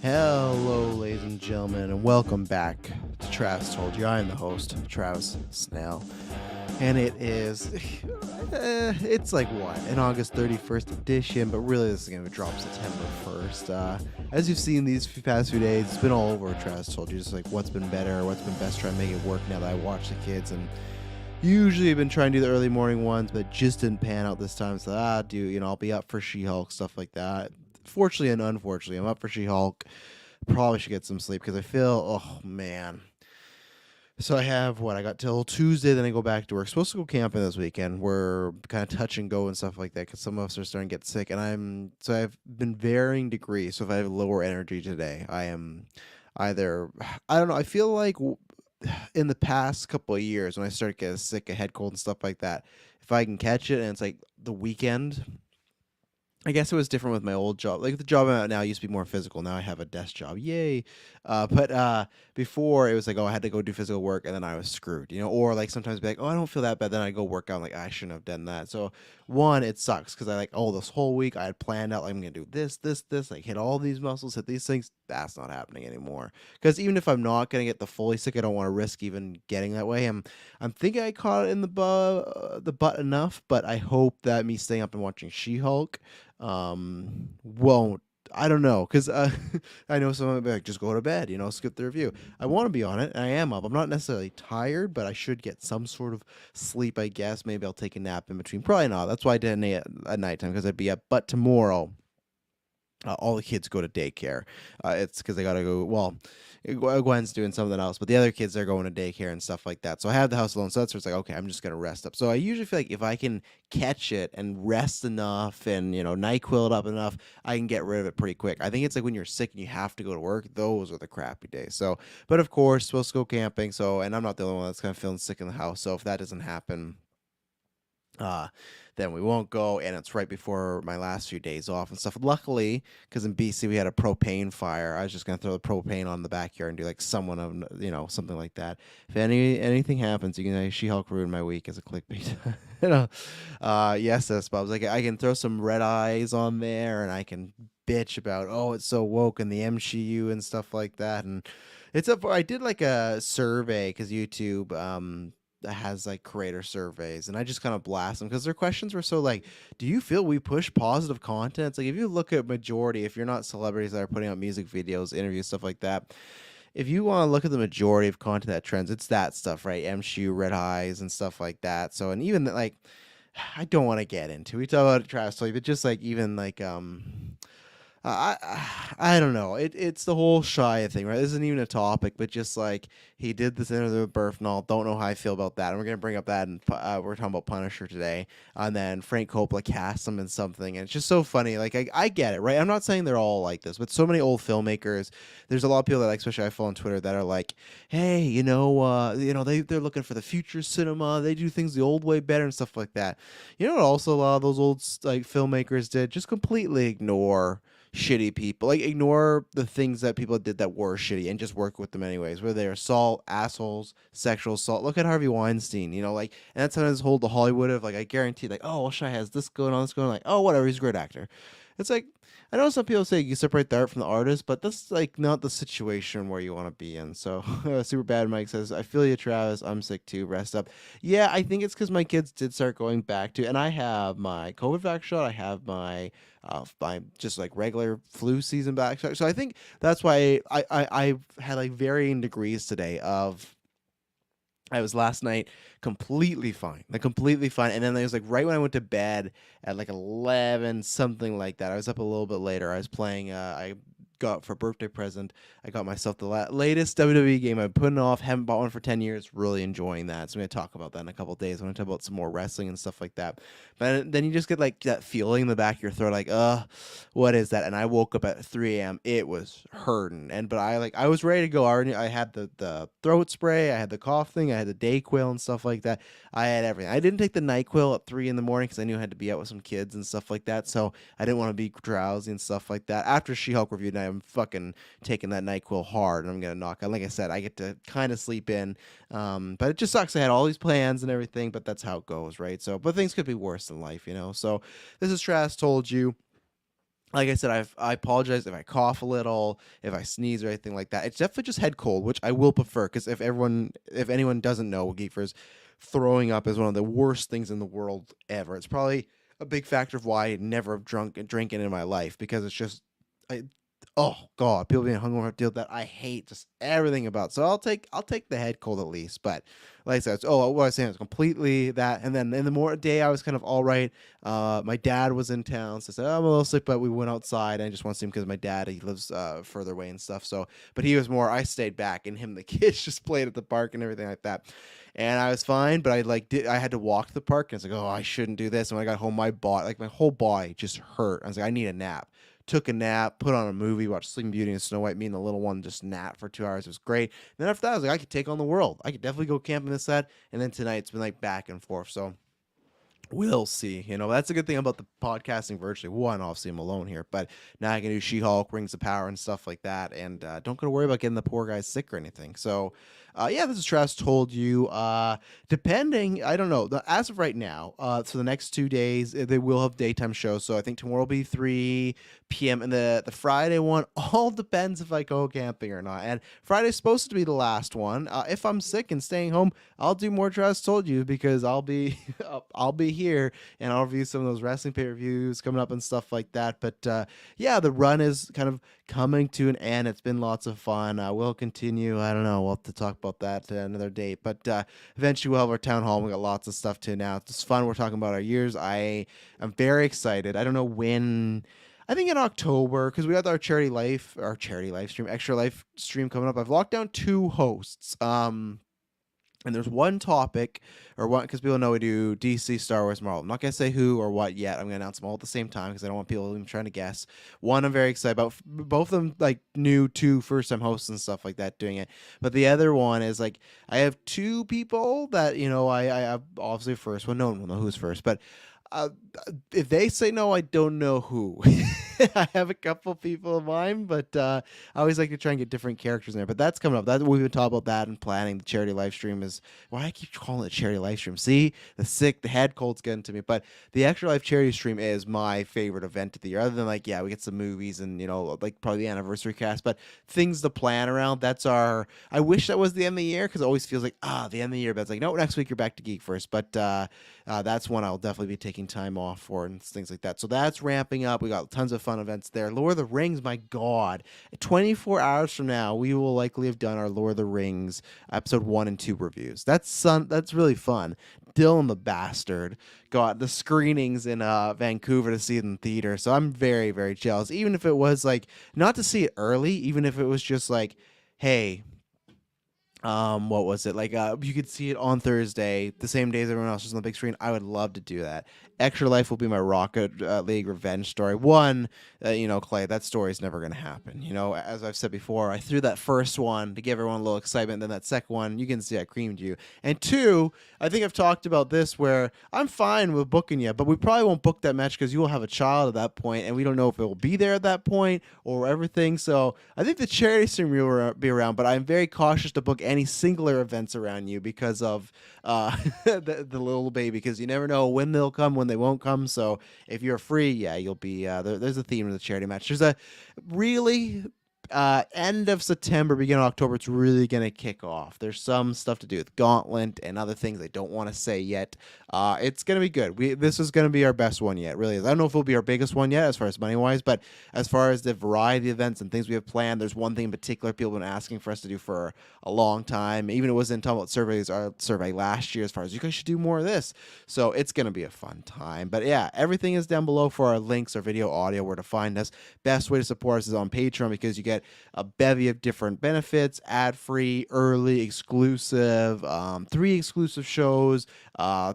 Hello, ladies and gentlemen, and welcome back to Travis Told You. I am the host, Travis Snell, and it is, it's like what, an August 31st edition, but really this is going to drop September 1st. As you've seen these past few days, it's been all over Travis Told You, just like what's been better, what's been best, trying to make it work now that I watch the kids, and usually I've been trying to do the early morning ones, but just didn't pan out this time, so I'll be up for She-Hulk, stuff like that. Fortunately and unfortunately, I'm up for She-Hulk. Probably should get some sleep because I feel, oh man. So I got till Tuesday, then I go back to work. Supposed to go camping this weekend. We're kind of touch and go and stuff like that because some of us are starting to get sick. And I've been varying degrees. So if I have lower energy today, I am either, I don't know, I feel like in the past couple of years when I started getting sick, a head cold and stuff like that, if I can catch it and it's like the weekend, I guess it was different with my old job. Like the job I'm at now used to be more physical. Now I have a desk job. Yay. But before it was like, oh, I had to go do physical work and then I was screwed, Or like sometimes be like, oh, I don't feel that bad. Then I go work out. I'm like, I shouldn't have done that. So one, it sucks because I like, oh, this whole week I had planned out, like, I'm going to do this, like hit all these muscles, hit these things. That's not happening anymore. Because even if I'm not going to get the fully sick, I don't want to risk even getting that way. I'm thinking I caught it in the butt enough, but I hope that me staying up and watching She-Hulk won't. I don't know, because I know someone will be like, just go to bed, skip the review. I want to be on it, and I am up. I'm not necessarily tired, but I should get some sort of sleep, I guess. Maybe I'll take a nap in between. Probably not. That's why I did at nighttime, because I'd be up. But tomorrow, all the kids go to daycare. It's because they got to go, well, Gwen's doing something else, but the other kids are going to daycare and stuff like that. So I have the house alone. So that's where it's like, okay, I'm just going to rest up. So I usually feel like if I can catch it and rest enough and, NyQuil it up enough, I can get rid of it pretty quick. I think it's like when you're sick and you have to go to work, those are the crappy days. So, but of course, supposed to go camping. So, and I'm not the only one that's kind of feeling sick in the house. So if that doesn't happen, uh, then we won't go, and it's right before my last few days off and stuff. Luckily, because in BC we had a propane fire, I was just gonna throw the propane on the backyard and do like something like that. If anything happens, you can say She-Hulk ruined my week as a clickbait. Yes, that's Bob's. Like I can throw some red eyes on there, and I can bitch about it's so woke and the MCU and stuff like that, and it's up. I did like a survey because YouTube that has like creator surveys, and I just kind of blast them because their questions were so like, do you feel we push positive content? It's like if you look at majority, if you're not celebrities that are putting out music videos, interviews, stuff like that, if you want to look at the majority of content that trends, it's that stuff, right? MSU, red eyes, and stuff like that. So, and even like, I don't want to get into. We talk about trash talk, but just like even like I don't know. It's the whole Shia thing, right? This isn't even a topic, but just like he did this interview with Berthnall. Don't know how I feel about that. And we're gonna bring up that, and we're talking about Punisher today. And then Frank Coppola cast him in something, and it's just so funny. Like I get it, right? I'm not saying they're all like this, but so many old filmmakers. There's a lot of people that like, especially I follow on Twitter, that are like, hey, they're looking for the future cinema. They do things the old way better and stuff like that. You know what? Also, a lot of those old like filmmakers did just completely ignore shitty people, like ignore the things that people did that were shitty and just work with them anyways, whether they're assault, assholes, sexual assault. Look at Harvey Weinstein, like, and that's sometimes hold the Hollywood of like, I guarantee, like, oh, well, Shy has this going on, like, oh, whatever, he's a great actor. It's like, I know some people say you separate the art from the artist, but that's like not the situation where you want to be in. So, Super Bad Mike says, I feel you, Travis. I'm sick too. Rest up. Yeah, I think it's because my kids did start going back to, and I have my COVID vax shot. I have my just like regular flu season back shot. So I think that's why I had like varying degrees today of. I was last night completely fine, and then it was like right when I went to bed at like 11, something like that. I was up a little bit later. I was playing. I got for a birthday present. I got myself the latest WWE game. I've been putting off. Haven't bought one for 10 years. Really enjoying that. So I'm gonna talk about that in a couple of days. I'm gonna talk about some more wrestling and stuff like that. But then you just get like that feeling in the back of your throat, like, what is that? And I woke up at 3 a.m. It was hurting, but I was ready to go. I had the throat spray. I had the cough thing. I had the Dayquil and stuff like that. I had everything. I didn't take the NyQuil at 3 in the morning because I knew I had to be out with some kids and stuff like that. So I didn't want to be drowsy and stuff like that. After She-Hulk review night, I'm fucking taking that NyQuil hard, and I'm gonna knock out. Like I said, I get to kind of sleep in, but it just sucks. I had all these plans and everything, but that's how it goes, right? So, but things could be worse in life, So this is Trash Told You. like I said, I apologize if I cough a little, if I sneeze or anything like that. It's definitely just head cold, which I will prefer because if anyone doesn't know, Geekers, throwing up is one of the worst things in the world ever. It's probably a big factor of why I never have drinking in my life because it's just, I, oh god, people being hungover have to deal with that. I hate just everything about. So I'll take the head cold at least, but like I said, what I was saying is completely that. And then in the more day, I was kind of all right. My dad was in town, so I said, I'm a little sick, but we went outside. And I just want to see him because my dad, he lives further away and stuff. So, but he was more, I stayed back, and him, the kids just played at the park and everything like that. And I was fine, but I had to walk to the park, and it's like, oh, I shouldn't do this. And when I got home, my whole body just hurt. I was like, I need a nap. Took a nap, put on a movie, watched Sleeping Beauty and Snow White. Me and the little one just napped for 2 hours. It was great. And then after that, I was like, I could take on the world. I could definitely go camping this, that. And then tonight, it's been like back and forth. So we'll see. That's a good thing about the podcasting virtually. One, obviously, I'm alone here, but now I can do She-Hulk, Rings of Power, and stuff like that, and don't got to worry about getting the poor guys sick or anything. So, yeah, this is Travis told you. Depending, I don't know. As of right now, so the next 2 days, they will have daytime shows. So I think tomorrow will be 3 p.m. and the Friday one all depends if I go camping or not. And Friday's supposed to be the last one. If I'm sick and staying home, I'll do more Travis told you because I'll be I'll be here and I'll review some of those wrestling pay-per-views coming up and stuff like that. But yeah, the run is kind of coming to an end. It's been lots of fun. We'll continue. I don't know. We'll have to talk about that another date. But eventually we'll have our town hall. We got lots of stuff to announce. It's fun. We're talking about our years. I am very excited. I don't know when. I think in October, because we got our charity life stream, extra life stream coming up. I've locked down 2 hosts. And there's one topic, or one, because people know we do DC, Star Wars, Marvel. I'm not going to say who or what yet. I'm going to announce them all at the same time because I don't want people even trying to guess. One I'm very excited about. Both of them, like, new 2 first-time hosts and stuff like that doing it. But the other one is, like, I have 2 people that, I have obviously first. Well, no one will know who's first. But if they say no, I don't know who. I have a couple people in mind, but I always like to try and get different characters in there. But that's coming up. We've been talking about that and planning. The charity live stream is why I keep calling it charity live stream. See, the head cold's getting to me. But the Extra Life charity stream is my favorite event of the year. Other than we get some movies and like probably the anniversary cast, but things to plan around. That's our. I wish that was the end of the year because it always feels like the end of the year. But it's like no, next week you're back to Geek First. But that's one I'll definitely be taking time off for and things like that. So that's ramping up. We got tons of fun events there. Lord of the Rings, my God. 24 hours from now, we will likely have done our Lord of the Rings episode 1 and 2 reviews. That's really fun. Dylan the Bastard got the screenings in Vancouver to see it in theater. So I'm very, very jealous. Even if it was not to see it early, even if it was just hey, what was it you could see it on Thursday the same day as everyone else was on the big screen. I would love to do that. Extra Life will be my Rocket League revenge story. Clay, that story is never going to happen. As I've said before, I threw that first one to give everyone a little excitement. Then that second one, you can see I creamed you. And 2, I think I've talked about this where I'm fine with booking you, but we probably won't book that match because you will have a child at that point, and we don't know if it will be there at that point or everything. So I think the charity stream will be around, but I'm very cautious to book any singular events around you because of the little baby, because you never know when they'll come, when they won't come. So if you're free, yeah, you'll be there's a theme to the charity match. There's a really end of September, beginning of October, it's really going to kick off. There's some stuff to do with Gauntlet and other things I don't want to say yet. It's going to be good. This is going to be our best one yet, really. I don't know if it'll be our biggest one yet as far as money-wise, but as far as the variety of events and things we have planned, there's one thing in particular people have been asking for us to do for a long time. Even it wasn't talking about our survey last year as far as you guys should do more of this. So it's going to be a fun time. But yeah, everything is down below for our links, our video, audio, where to find us. Best way to support us is on Patreon because you get a bevy of different benefits, ad-free, early, exclusive, 3 exclusive shows,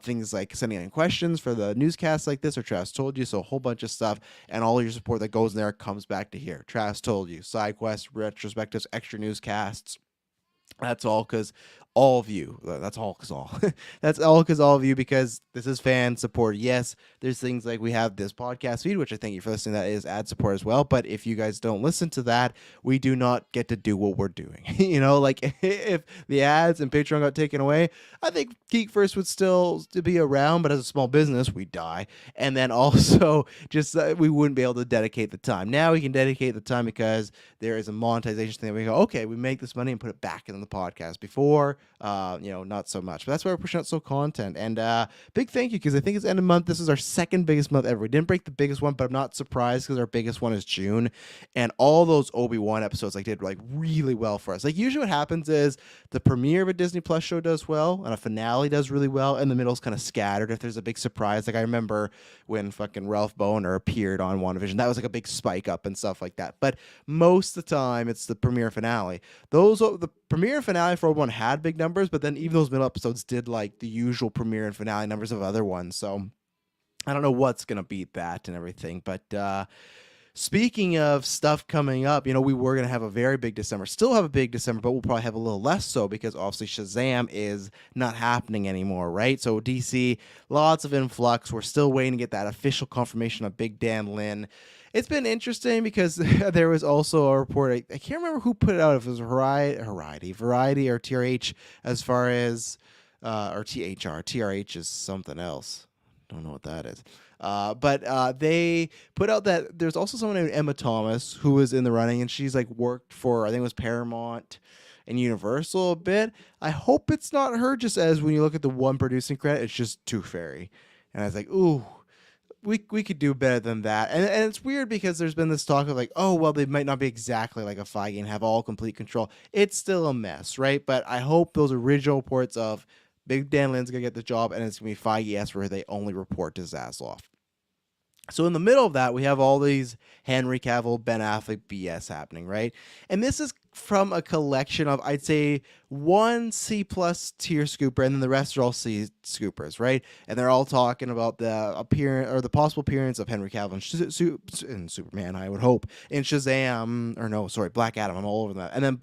things like sending in questions for the newscasts like this or Travis Told You, so a whole bunch of stuff, and all your support that goes in there comes back to here. Travis Told You, side quests, retrospectives, extra newscasts. That's all because all of you. That's all because all. That's all because all of you, because this is fan support. Yes, there's things like we have this podcast feed, which I thank you for listening. That is ad support as well. But if you guys don't listen to that, we do not get to do what we're doing. Like if the ads and Patreon got taken away, I think GeekVerse would still be around, but as a small business, we die. And then also just we wouldn't be able to dedicate the time. Now we can dedicate the time because there is a monetization thing. We go, okay, we make this money and put it back into the podcast. Before, not so much. But that's why we're pushing out so content. And big thank you, because I think it's end of month. This is our second biggest month ever. We didn't break the biggest one, but I'm not surprised because our biggest one is June. And all those Obi-Wan episodes did really well for us. Like usually what happens is the premiere of a Disney Plus show does well, and a finale does really well, and the middle's kind of scattered if there's a big surprise. Like I remember when fucking Ralph Bohner appeared on WandaVision. That was like a big spike up and stuff like that. But most of the time it's the premiere finale. The premiere and finale for Obi-Wan had big numbers, but then even those middle episodes did like the usual premiere and finale numbers of other ones. So I don't know what's gonna beat that and everything. But speaking of stuff coming up, we were going to have a very big December. Still have a big December, but we'll probably have a little less so because obviously Shazam is not happening anymore, right? So DC, lots of influx. We're still waiting to get that official confirmation of Big Dan Lin. It's been interesting because there was also a report. I can't remember who put it out, if it was Variety or TRH, as far as, or THR. TRH is something else. Don't know what that is. But they put out that there's also someone named Emma Thomas who was in the running, and she's worked for, I think it was Paramount and Universal a bit. I hope it's not her, just as when you look at the one producing credit, it's just Tooth Fairy. And I was like, ooh, we could do better than that. And it's weird because there's been this talk of oh, well, they might not be exactly like a Feige and have all complete control. It's still a mess, right? But I hope those original reports of Big Dan Lin's going to get the job, and it's going to be Feige-esque where they only report to Zaslav. So in the middle of that, we have all these Henry Cavill, Ben Affleck BS happening, right? And this is from a collection of, I'd say, one C-plus tier scooper, and then the rest are all C scoopers, right? And they're all talking about the appearance or the possible appearance of Henry Cavill in Superman, I would hope, in Shazam, or no, sorry, Black Adam. I'm all over that. And then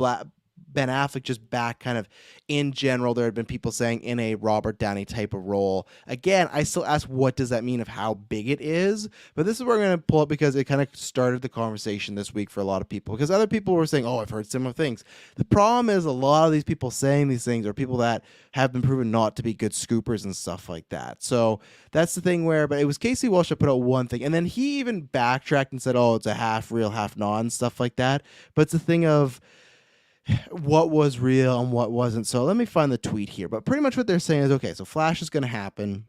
Ben Affleck just back kind of in general. There had been people saying in a Robert Downey type of role. Again, I still ask what does that mean of how big it is, but this is where we're going to pull up because it kind of started the conversation this week for a lot of people, because other people were saying, oh, I've heard similar things. The problem is a lot of these people saying these things are people that have been proven not to be good scoopers and stuff like that. So that's the thing where, but it was Casey Walsh that put out one thing, and then he even backtracked and said, oh, it's a half real, half non, stuff like that. But it's a thing of what was real and what wasn't. So let me find the tweet here. But pretty much what they're saying is, okay, so Flash is going to happen.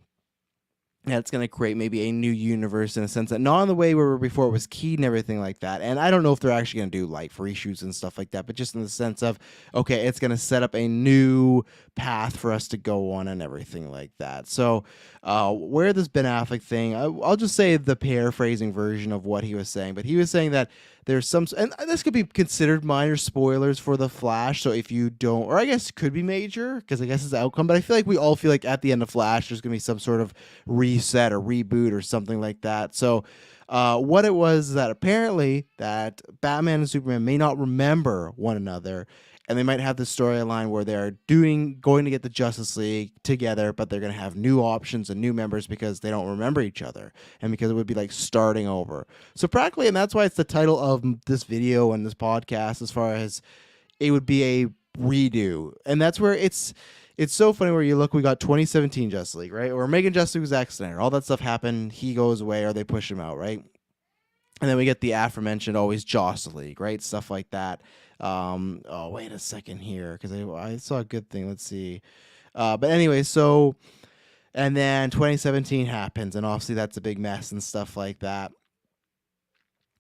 Yeah, it's going to create maybe a new universe in a sense that not in the way we were before it was keyed and everything like that. And I don't know if they're actually going to do reshoots and stuff like that, but just in the sense of, okay, it's going to set up a new path for us to go on and everything like that. So where this Ben Affleck thing, I'll just say the paraphrasing version of what he was saying, but he was saying that there's some, and this could be considered minor spoilers for The Flash. So if you don't, or I guess it could be major, because I guess it's the outcome, but I feel like we all feel like at the end of Flash, there's going to be some sort of reset or reboot or something like that. So what it was is that apparently that Batman and Superman may not remember one another, and they might have the storyline where they're going to get the Justice League together, but they're going to have new options and new members because they don't remember each other, and because it would be starting over. So practically, and that's why it's the title of this video and this podcast, as far as it would be a redo. And that's where it's so funny where you look, we got 2017 Justice League, right? Or making Justice League was Zack Snyder. All that stuff happened. He goes away or they push him out, right? And then we get the aforementioned always Justice League, right? Stuff like that. Oh, wait a second here, because I saw a good thing. Let's see. But anyway, so, and then 2017 happens, and obviously that's a big mess and stuff like that.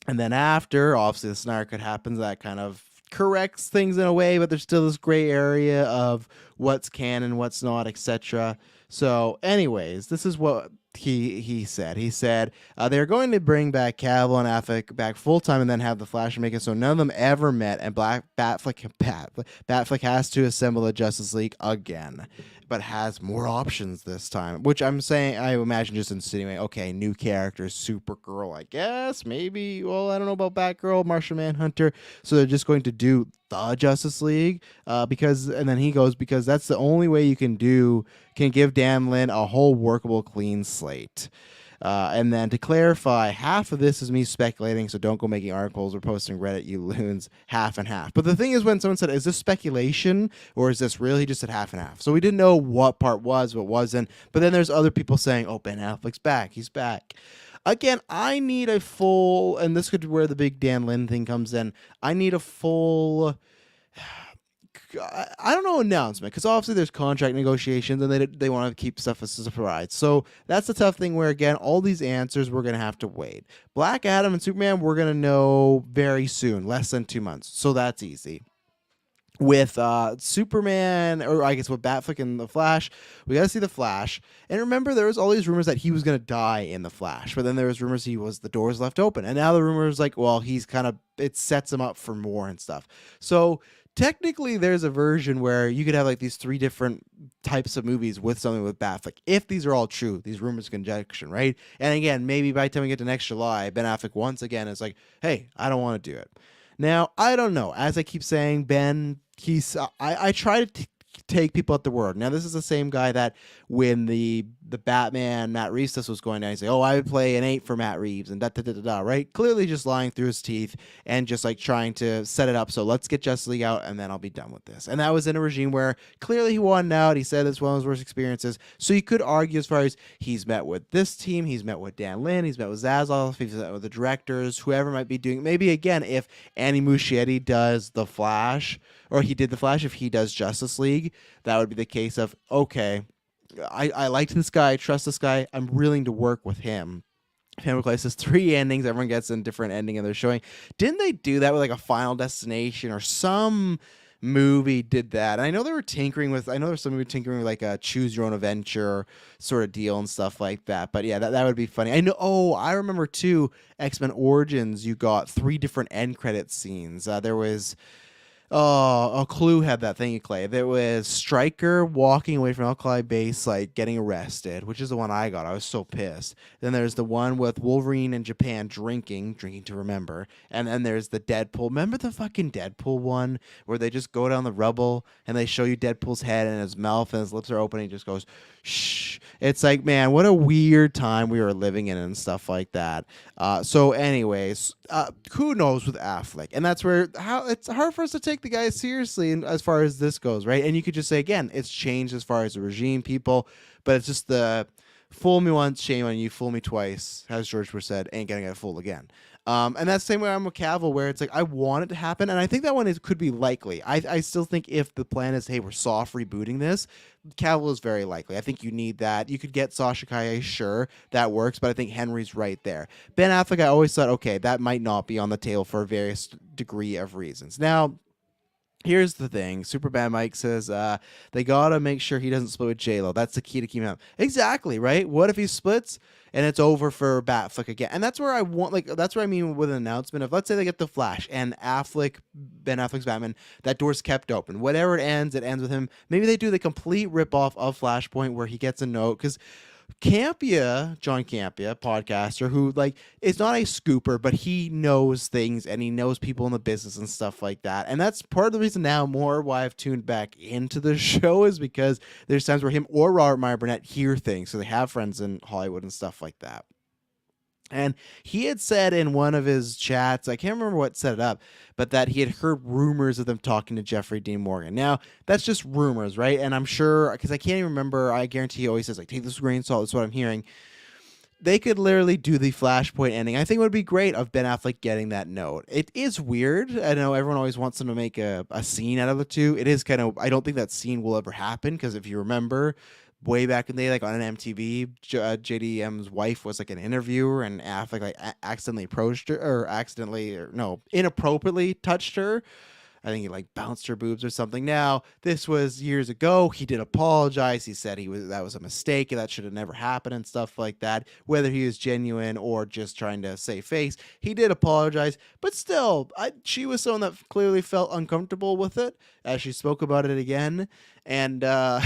And then after, obviously the Snyder Cut happens, that kind of corrects things in a way, but there's still this gray area of what's canon, what's not, etc. So anyways, this is what he said. He said they're going to bring back Cavill and Affleck back full time, and then have the Flash make it so none of them ever met, and Batfleck has to assemble the Justice League again. but has more options this time. Which I'm saying, I imagine just insinuating, okay, new characters, Supergirl, I guess, maybe. Well, I don't know about Batgirl, Martian Manhunter. So they're just going to do the Justice League, because, and then he goes, because that's the only way you can give Dan Lin a whole workable clean slate. And then to clarify, half of this is me speculating, so don't go making articles or posting Reddit, you loons, half and half. But the thing is, when someone said, is this speculation or is this real? He just said half and half. So we didn't know what part was, what wasn't. But then there's other people saying, oh, Ben Affleck's back. He's back. Again, I need a full, and this could be where the big Dan Lin thing comes in. I need a full, I don't know, announcement, because obviously there's contract negotiations and they want to keep stuff as a surprise. So that's the tough thing where, again, all these answers we're going to have to wait. Black Adam and Superman, we're going to know very soon, less than 2 months. So that's easy. With Superman, or I guess with Batfleck and the Flash, we got to see the Flash. And remember, there was all these rumors that he was going to die in the Flash, but then there was rumors the doors left open. And now the rumors like, well, he's kind of, it sets him up for more and stuff. So technically there's a version where you could have like these 3 different types of movies with something with Batfleck, if these are all true, these rumors conjunction, right? And again, maybe by the time we get to next July, Ben Affleck once again is like, hey, I don't want to do it. Now, I don't know. As I keep saying, Ben, I try to take people at the word. Now, this is the same guy that when the Batman Matt Reeves stuff was going down, he's like, oh, I would play an 8 for Matt Reeves and da, right? Clearly just lying through his teeth and just like trying to set it up. So let's get Justice League out and then I'll be done with this. And that was in a regime where clearly he won out. He said it's one of his worst experiences. So you could argue as far as he's met with this team, he's met with Dan Lin, he's met with Zaslav, he's met with the directors, whoever might be doing, maybe again, if Andy Muschietti does The Flash, or he did The Flash, if he does Justice League, that would be the case of, okay, I liked this guy, I trust this guy, I'm willing to work with him. Family Crisis 3 endings, everyone gets a different ending and they're showing. Didn't they do that with like a Final Destination or some movie did that? And I know they were tinkering with, I know there's some movie tinkering with like a choose your own adventure sort of deal and stuff like that. But yeah, that would be funny. I know, I remember too, X-Men Origins, you got 3 different end credit scenes. There was, Clue had that thing, Clay. There was Stryker walking away from Alkali Base, like getting arrested, which is the one I got. I was so pissed. Then there's the one with Wolverine in Japan drinking to remember. And then there's the Deadpool. Remember the fucking Deadpool one where they just go down the rubble and they show you Deadpool's head and his mouth and his lips are open and he just goes, shh. It's like, man, what a weird time we were living in and stuff like that. So anyways, who knows with Affleck? And that's where it's hard for us to take the guy seriously and as far as this goes, right? And you could just say, again, it's changed as far as the regime, people, but it's just the fool me once, shame on you, fool me twice, as George Bush said, ain't gonna get fooled again. And that's the same way I'm with Cavill, where it's like, I want it to happen, and I think that one could be likely. I still think if the plan is, hey, we're soft rebooting this, Cavill is very likely. I think you need that. You could get Sasha Calle, sure, that works, but I think Henry's right there. Ben Affleck, I always thought, okay, that might not be on the table for various degree of reasons. Now, here's the thing. Superbad Mike says they gotta make sure he doesn't split with J-Lo. That's the key to keeping him. Exactly, right? What if he splits and it's over for Batfleck again? And that's where I want, like, that's what I mean with an announcement of, let's say they get the Flash and Ben Affleck's Batman, that door's kept open. Whatever it ends with him. Maybe they do the complete ripoff of Flashpoint where he gets a note, because John Campia, podcaster, who like is not a scooper, but he knows things and he knows people in the business and stuff like that. And that's part of the reason now more why I've tuned back into the show, is because there's times where him or Robert Meyer Burnett hear things, so they have friends in Hollywood and stuff like that. And he had said in one of his chats, I can't remember what set it up, but that he had heard rumors of them talking to Jeffrey Dean Morgan. Now, that's just rumors, right? And I'm sure, because I can't even remember, I guarantee he always says, like, take this with a grain of salt, that's what I'm hearing. They could literally do the Flashpoint ending. I think it would be great of Ben Affleck getting that note. It is weird. I know everyone always wants them to make a scene out of the two. It is kind of, I don't think that scene will ever happen, because if you remember, way back in the day, like on an MTV, JDM's wife was like an interviewer, and Affleck like inappropriately touched her. I think he like bounced her boobs or something. Now, this was years ago. He did apologize. He said that was a mistake and that should have never happened and stuff like that. Whether he was genuine or just trying to save face, he did apologize. But still, she was someone that clearly felt uncomfortable with it as she spoke about it again. And I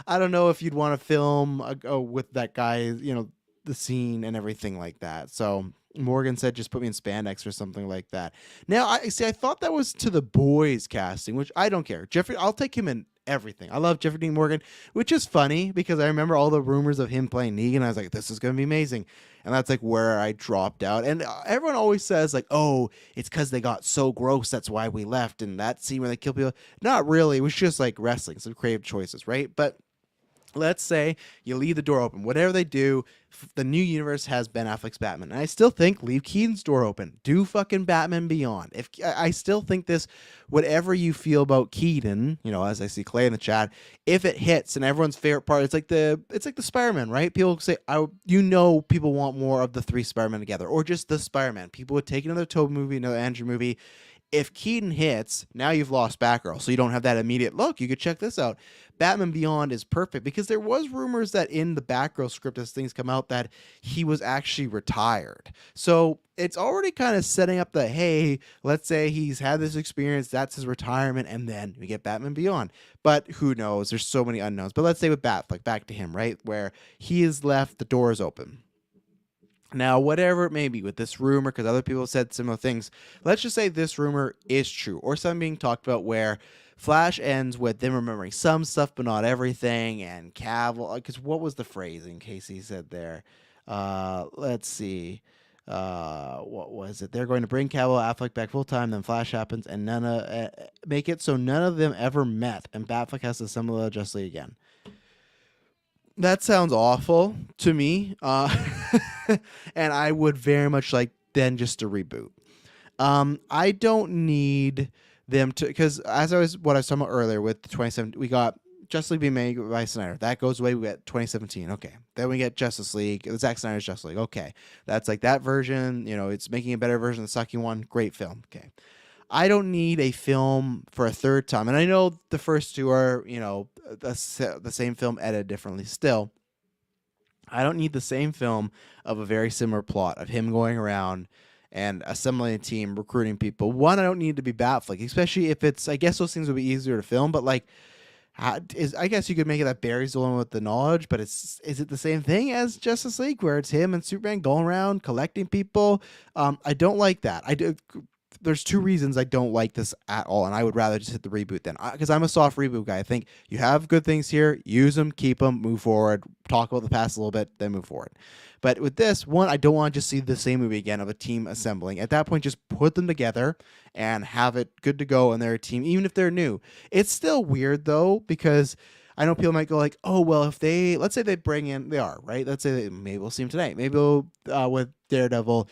don't know if you'd want to film with that guy, the scene and everything like that. So Morgan said, just put me in spandex or something like that. Now, I thought that was to the boys casting, which I don't care. I'll take him in everything. I love Jeffrey Dean Morgan, which is funny because I remember all the rumors of him playing Negan. I was like, this is going to be amazing. And that's like where I dropped out. And everyone always says like, oh, it's because they got so gross. That's why we left. And that scene where they kill people. Not really. It was just like wrestling. Some creative choices, right? But let's say you leave the door open. Whatever they do, the new universe has Ben Affleck's Batman. And I still think leave Keaton's door open. Do fucking Batman Beyond. If I still think this, whatever you feel about Keaton, as I see Clay in the chat, if it hits and everyone's favorite part, it's like the Spider-Man, right? People say, people want more of the three Spider-Man together, or just the Spider-Man. People would take another Tobey movie, another Andrew movie. If Keaton hits, now you've lost Batgirl, so you don't have that immediate look. You could check this out. Batman Beyond is perfect because there was rumors that in the Batgirl script, as things come out, that he was actually retired. So it's already kind of setting up the, hey, let's say he's had this experience, that's his retirement, and then we get Batman Beyond. But who knows? There's so many unknowns. But let's say with Batfleck, back to him, right, where he is left, the door is open. Now, whatever it may be with this rumor, because other people have said similar things, let's just say this rumor is true, or something being talked about where Flash ends with them remembering some stuff but not everything, and Cavill, because what was the phrasing Casey said there? Let's see. What was it? They're going to bring Cavill Affleck back full time, then Flash happens, and make it so none of them ever met, and Batfleck has to assemble the Justice League again. That sounds awful to me, and I would very much like then just to reboot. I don't need them to, because what I was talking about earlier with the 2017, we got Justice League being made by Snyder. That goes away. We get 2017. Okay, then we get Justice League. Zack Snyder's Justice League. Okay, that's like that version. It's making a better version of the sucking one. Great film. Okay. I don't need a film for a third time. And I know the first two are, the same film edited differently still. I don't need the same film of a very similar plot of him going around and assembling a team, recruiting people. One, I don't need to be Batfleck, especially if it's, I guess those things would be easier to film, but like, I guess you could make it that Barry's the one with the knowledge, but is it the same thing as Justice League where it's him and Superman going around collecting people? I don't like that. There's two reasons I don't like this at all, and I would rather just hit the reboot then, because I'm a soft reboot guy. I think you have good things here, use them, keep them, move forward, talk about the past a little bit, then move forward. But with this one, I don't want to just see the same movie again of a team assembling. At that point, just put them together and have it good to go, and they're a team, even if they're new. It's still weird though, because I know people might go like, oh, well, if let's say they bring in, they are, right? Let's say maybe we'll see them today. Maybe with Daredevil.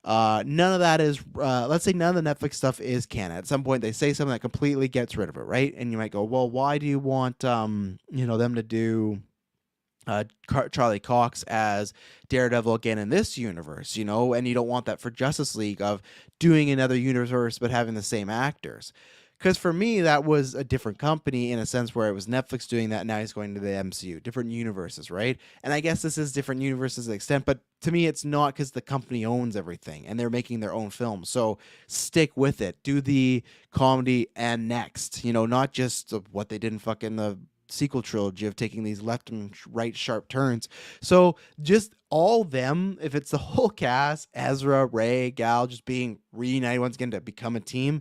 None of that is, let's say none of the Netflix stuff is canon. At some point, they say something that completely gets rid of it, right? And you might go, well, why do you want, them to do Charlie Cox as Daredevil again in this universe, and you don't want that for Justice League of doing another universe but having the same actors. Because for me, that was a different company in a sense where it was Netflix doing that. Now he's going to the MCU, different universes, right? And I guess this is different universes to the extent, but to me, it's not because the company owns everything and they're making their own films. So stick with it. Do the comedy and next, not just what they did in fucking the sequel trilogy of taking these left and right sharp turns. So just all them, if it's the whole cast, Ezra, Ray, Gal, just being reunited once again to become a team,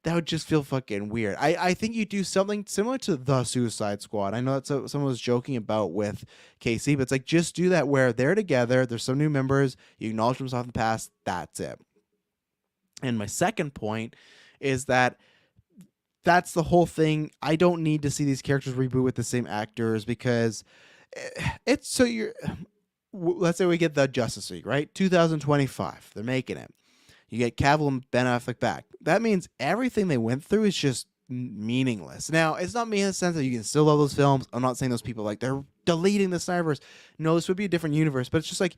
that would just feel fucking weird. I think you do something similar to the Suicide Squad. I know that's what someone was joking about with KC, but it's like, just do that where they're together, there's some new members, you acknowledge them off in the past, that's it. And my second point is that that's the whole thing. I don't need to see these characters reboot with the same actors because it's so let's say we get the Justice League, right? 2025, they're making it. You get Cavill and Ben Affleck back. That means everything they went through is just meaningless. Now, it's not me in the sense that you can still love those films. I'm not saying those people like they're deleting the Snyderverse. No, this would be a different universe, but it's just like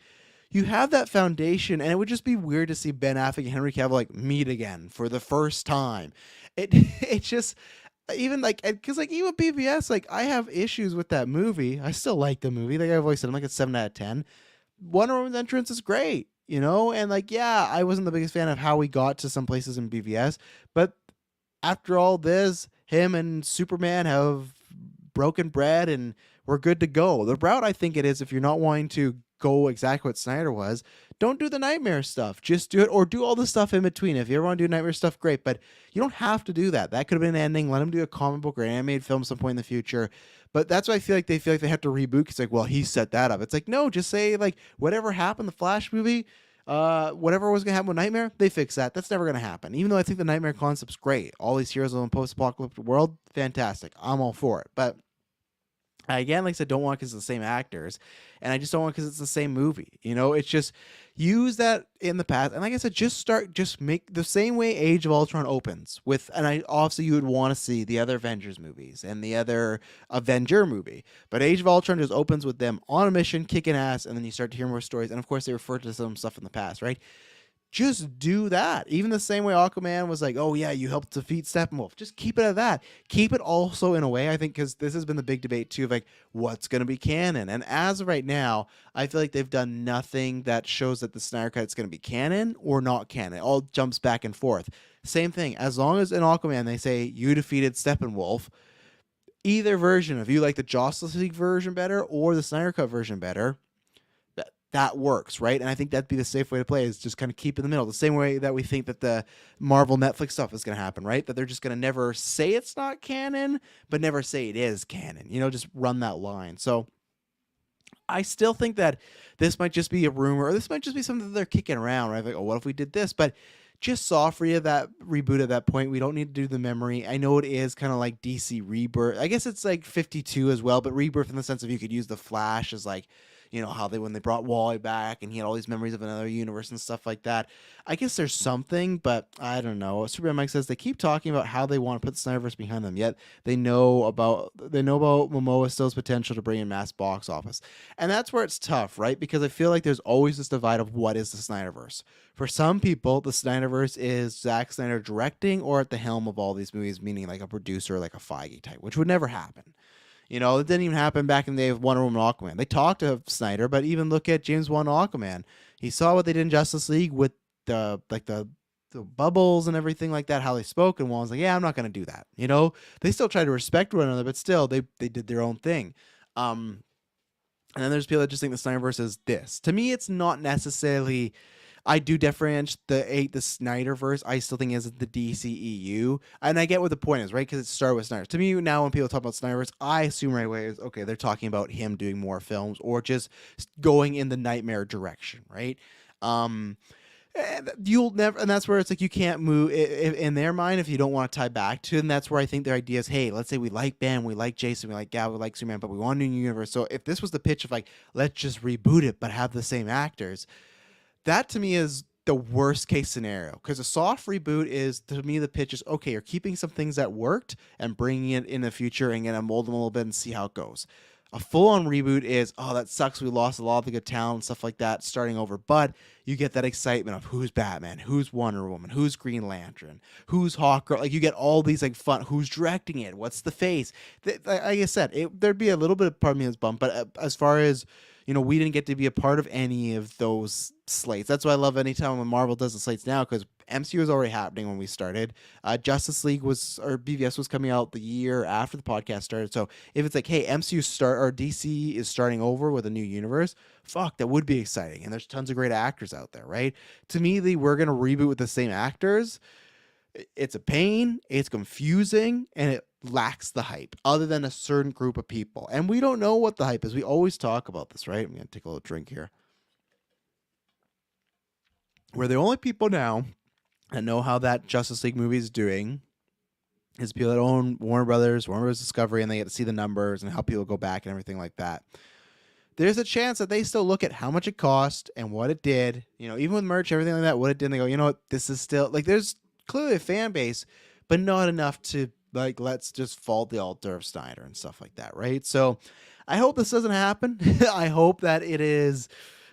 you have that foundation, and it would just be weird to see Ben Affleck and Henry Cavill like meet again for the first time. It it's just even like because like even BVS, like I have issues with that movie. I still like the movie. Like I've always said, I'm like a 7 out of 10. Wonder Woman's entrance is great, and like yeah, I wasn't the biggest fan of how we got to some places in BVS, but after all this, him and Superman have broken bread and we're good to go. The route I think it is, if you're not wanting to go exactly what Snyder was, don't do the nightmare stuff. Just do it, or do all the stuff in between. If you ever want to do nightmare stuff, great, but you don't have to do that. That could have been an ending. Let him do a comic book or an animated film some point in the future. But that's why I feel like they have to reboot. It's like, well, he set that up. It's like, no, just say like whatever happened the Flash movie, whatever was gonna happen with Nightmare, they fix that. That's never gonna happen. Even though I think the Nightmare concept's great, all these heroes in a post-apocalyptic world, fantastic. I'm all for it. But again, like I said, don't want it because it's the same actors, and I just don't want it because it's the same movie. It's just use that in the past, and like I said, just make the same way Age of Ultron opens with, and I obviously you would want to see the other Avengers movies and the other Avenger movie, but Age of Ultron just opens with them on a mission, kicking ass, and then you start to hear more stories, and of course they refer to some stuff in the past, right? Just do that. Even the same way Aquaman was like, oh yeah, you helped defeat Steppenwolf. Just keep it at that. Keep it also in a way, I think, because this has been the big debate too of like, what's going to be canon? And as of right now, I feel like they've done nothing that shows that the Snyder Cut is going to be canon or not canon. It all jumps back and forth. Same thing. As long as in Aquaman they say you defeated Steppenwolf, either version, if you like the Justice League version better or the Snyder Cut version better, that works, right? And I think that'd be the safe way to play, is just kind of keep in the middle. The same way that we think that the Marvel Netflix stuff is going to happen, right? That they're just going to never say it's not canon, but never say it is canon. Just run that line. So I still think that this might just be a rumor, or this might just be something that they're kicking around, right? Like, oh, what if we did this? But just soft for you that reboot at that point. We don't need to do the memory. I know it is kind of like DC Rebirth. I guess it's like 52 as well, but Rebirth in the sense of you could use the Flash as like, how when they brought Wally back and he had all these memories of another universe and stuff like that. I guess there's something, but I don't know. Superman Mike says they keep talking about how they want to put the Snyderverse behind them, yet they know about Momoa still's potential to bring in mass box office. And that's where it's tough, right? Because I feel like there's always this divide of what is the Snyderverse. For some people, the Snyderverse is Zack Snyder directing or at the helm of all these movies, meaning like a producer, like a Feige type, which would never happen. It didn't even happen back in the day of Wonder Woman and Aquaman. They talked to Snyder, but even look at James Wan Aquaman. He saw what they did in Justice League with the bubbles and everything like that, how they spoke, and Wan was like, yeah, I'm not going to do that. They still try to respect one another, but still, they did their own thing. And then there's people that just think the Snyderverse is this. To me, it's not necessarily... I do differentiate the Snyderverse. I still think is the DCEU, and I get what the point is, right? Because it started with Snyder. To me, now when people talk about Snyderverse, I assume right away is okay. They're talking about him doing more films or just going in the nightmare direction, right? And you'll never, and that's where it's like you can't move in their mind if you don't want to tie back to it. And that's where I think their idea is, hey, let's say we like Ben, we like Jason, we like Gal, we like Superman, but we want a new universe. So if this was the pitch of like, let's just reboot it but have the same actors. That to me is the worst case scenario, because a soft reboot is, to me, the pitch is, okay, you're keeping some things that worked and bringing it in the future and gonna mold them a little bit and see how it goes. A full-on reboot is, oh, that sucks, we lost a lot of the good talent and stuff like that, starting over, but you get that excitement of who's Batman, who's Wonder Woman, who's Green Lantern, who's Hawkgirl, like you get all these like fun, who's directing it, what's the face, like I said, there'd be a little bit of part of me that's bummed, but as far as we didn't get to be a part of any of those slates. That's why I love anytime when Marvel does the slates now, because MCU was already happening when we started. Justice League or BVS was coming out the year after the podcast started. So if it's like, hey, DC is starting over with a new universe, fuck, that would be exciting. And there's tons of great actors out there, right? To me, we're going to reboot with the same actors. It's a pain, it's confusing, and it lacks the hype other than a certain group of people. And we don't know what the hype is. We always talk about this, right? I'm going to take a little drink here. We're the only people now that know how that Justice League movie is doing is people that own Warner Brothers Discovery, and they get to see the numbers and how people go back and everything like that. There's a chance that they still look at how much it cost and what it did, even with merch, everything like that, what it did, and they go, you know what, this is still, like, there's clearly a fan base, but not enough to, like, let's just fall the altar of Snyder and stuff like that, right? So I hope this doesn't happen. I hope that it is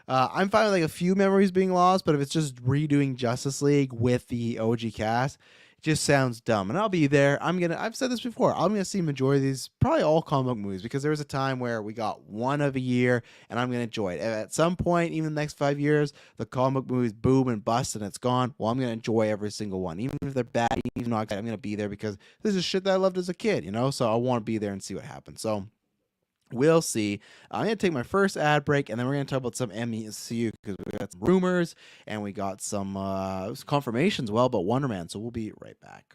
I'm fine with like a few memories being lost, but if it's just redoing Justice League with the OG cast, it just sounds dumb. And I'll be there. I've said this before. I'm gonna see majority of these, probably all comic book movies, because there was a time where we got one of a year, and I'm gonna enjoy it. At some point, even the next 5 years, the comic book movies boom and bust, and it's gone. Well, I'm gonna enjoy every single one, even if they're bad. Even though I'm gonna be there because this is shit that I loved as a kid, So I want to be there and see what happens. So. We'll see. I'm going to take my first ad break, and then we're going to talk about some MCU because we got some rumors and we got some confirmations well about Wonder Man. So we'll be right back.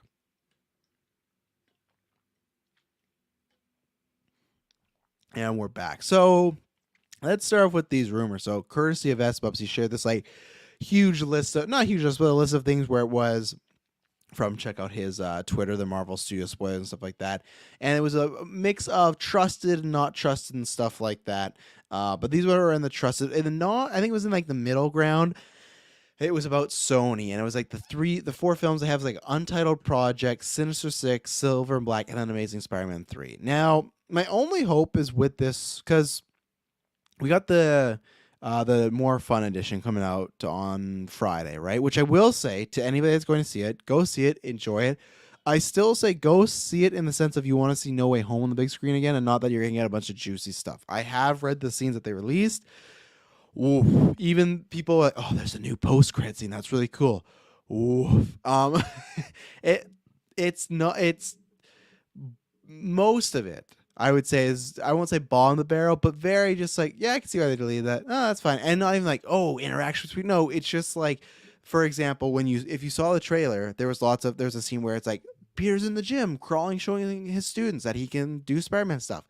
And we're back. So let's start off with these rumors. So courtesy of S-Bubs, he shared this like huge list of, not huge list, but a list of things where it was from, check out his Twitter, the Marvel Studio spoilers and stuff like that. And it was a mix of trusted and not trusted and stuff like that. But these were in the trusted, and the not, I think it was in like the middle ground. It was about Sony, and it was like the four films they have, like Untitled Project, Sinister Six, Silver and Black, and then Amazing Spider-Man 3. Now, my only hope is with this, because we got the more fun edition coming out on Friday, right? Which I will say to anybody that's going to see it, go see it, enjoy it. I still say go see it in the sense of you want to see No Way Home on the big screen again, and not that you're going to get a bunch of juicy stuff. I have read the scenes that they released. Ooh, even people are like, oh, there's a new post-credit scene. That's really cool. Ooh. It's most of it, I would say, is, I won't say ball in the barrel, but very just like, yeah, I can see why they deleted that. Oh, that's fine. And not even like, oh, interaction between. No, it's just like, for example, if you saw the trailer, there's a scene where it's like Peter's in the gym crawling, showing his students that he can do Spider-Man stuff.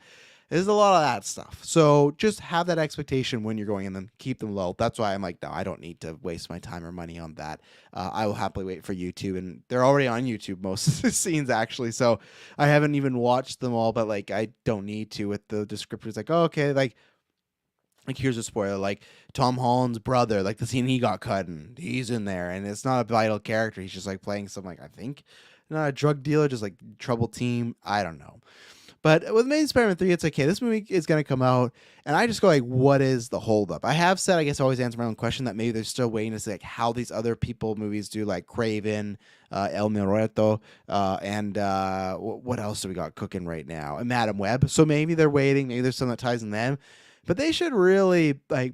There's a lot of that stuff. So just have that expectation when you're going in, and keep them low. That's why I'm like, no, I don't need to waste my time or money on that. I will happily wait for YouTube, and they're already on YouTube, most of the scenes actually. So I haven't even watched them all, but like I don't need to with the descriptors. Like, oh, okay, like here's a spoiler, like Tom Holland's brother, like the scene he got cut and he's in there, and it's not a vital character. He's just like playing some, like, I think not a drug dealer, just like trouble team. I don't know. But with Amazing Spider-Man 3, it's okay. This movie is going to come out, and I just go like, what is the holdup? I have said, I guess I always answer my own question, that maybe they're still waiting to see like how these other people movies do, like Craven, El Muerto, and what else do we got cooking right now? And Madam Web. So maybe they're waiting. Maybe there's something that ties in them. But they should really, like,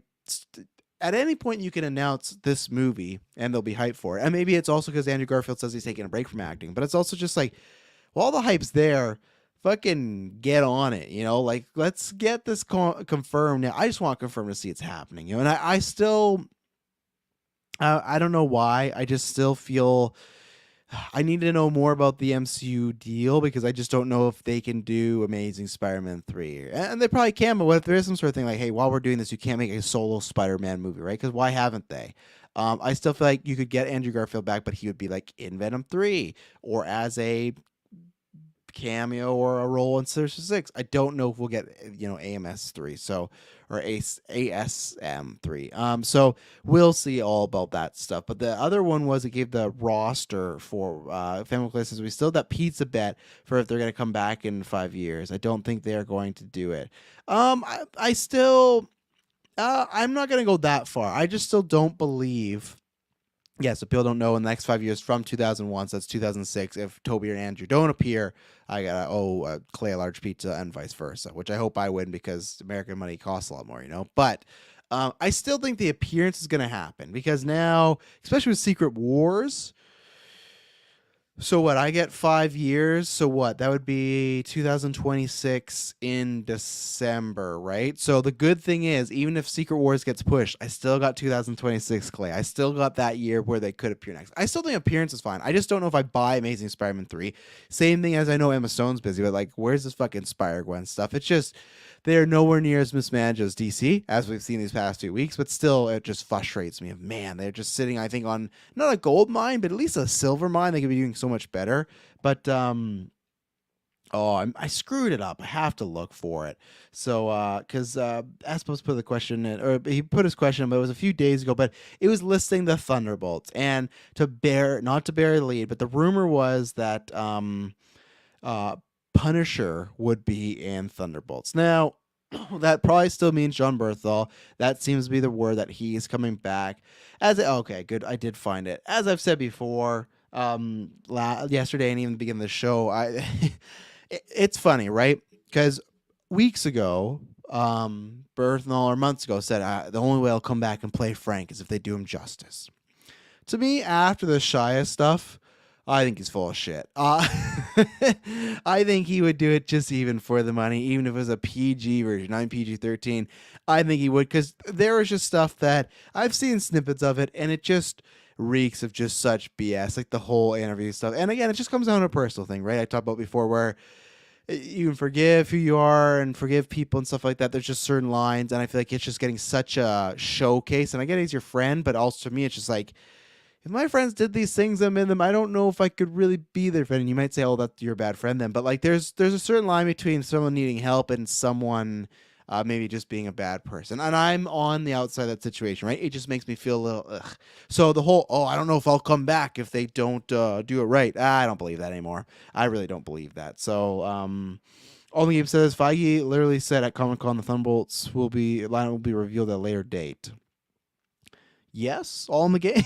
at any point you can announce this movie, and they'll be hyped for it. And maybe it's also because Andrew Garfield says he's taking a break from acting. But it's also just like, well, all the hype's there. Fucking get on it, like, let's get this confirmed now. I just want to confirm to see it's happening, and I still, I don't know why, I just still feel I need to know more about the MCU deal, because I just don't know if they can do Amazing Spider-Man 3, and they probably can, but what if there is some sort of thing like, hey, while we're doing this, you can't make a solo Spider-Man movie, right? Because why haven't they? I still feel like you could get Andrew Garfield back, but he would be like in Venom 3 or as a cameo or a role in Sinister Six. I don't know if we'll get AMS 3, so, or ASM 3. So we'll see all about that stuff. But the other one was, it gave the roster for Family Places. We still have that pizza bet for if they're going to come back in 5 years. I don't think they're going to do it. I still, I'm not going to go that far. I just still don't believe. Yeah, so people don't know in the next 5 years from 2001, so that's 2006, if Toby or Andrew don't appear, I gotta owe Clay a large pizza and vice versa, which I hope I win because American money costs a lot more, But I still think the appearance is going to happen, because now, especially with Secret Wars, so what, I get 5 years, so what, that would be 2026 in December, right? So the good thing is, even if Secret Wars gets pushed, I still got 2026, Clay. I still got that year where they could appear next. I still think appearance is fine. I just don't know if I buy Amazing Spider-Man 3. Same thing as I know Emma Stone's busy, but like, where's this fucking Spider-Gwen stuff? It's just, they're nowhere near as mismanaged as DC, as we've seen these past 2 weeks, but still, it just frustrates me. Man, they're just sitting, I think, on not a gold mine, but at least a silver mine. They could be doing so much better. But I screwed it up. I have to look for it. So, because Aspos put the question in, or he put his question, but it was a few days ago. But it was listing the Thunderbolts, and not to bury the lead, but the rumor was that Punisher would be in Thunderbolts. Now, that probably still means John Berthal. That seems to be the word that he is coming back. Okay, good. I did find it. As I've said before, yesterday and even the beginning of the show, it's funny, right? Because weeks ago, Berthal or months ago said the only way I'll come back and play Frank is if they do him justice. To me, after the Shia stuff, I think he's full of shit. I think he would do it just even for the money, even if it was a PG version, not PG-13. I think he would, because there is just stuff that I've seen snippets of it, and it just reeks of just such BS, like the whole interview stuff. And again, it just comes down to a personal thing, right? I talked about before where you can forgive who you are and forgive people and stuff like that. There's just certain lines, and I feel like it's just getting such a showcase. And I get he's your friend, but also to me, it's just like, if my friends did these things, I'm in them. I don't know if I could really be their friend. And you might say, "Oh, that you're a bad friend then." But like, there's a certain line between someone needing help and someone maybe just being a bad person. And I'm on the outside of that situation, right? It just makes me feel a little ugh. So the whole, "Oh, I don't know if I'll come back if they don't do it right." I don't believe that anymore. I really don't believe that. So all the game says, Feige literally said at Comic-Con the Thunderbolts line will be revealed at a later date. Yes, all in the game.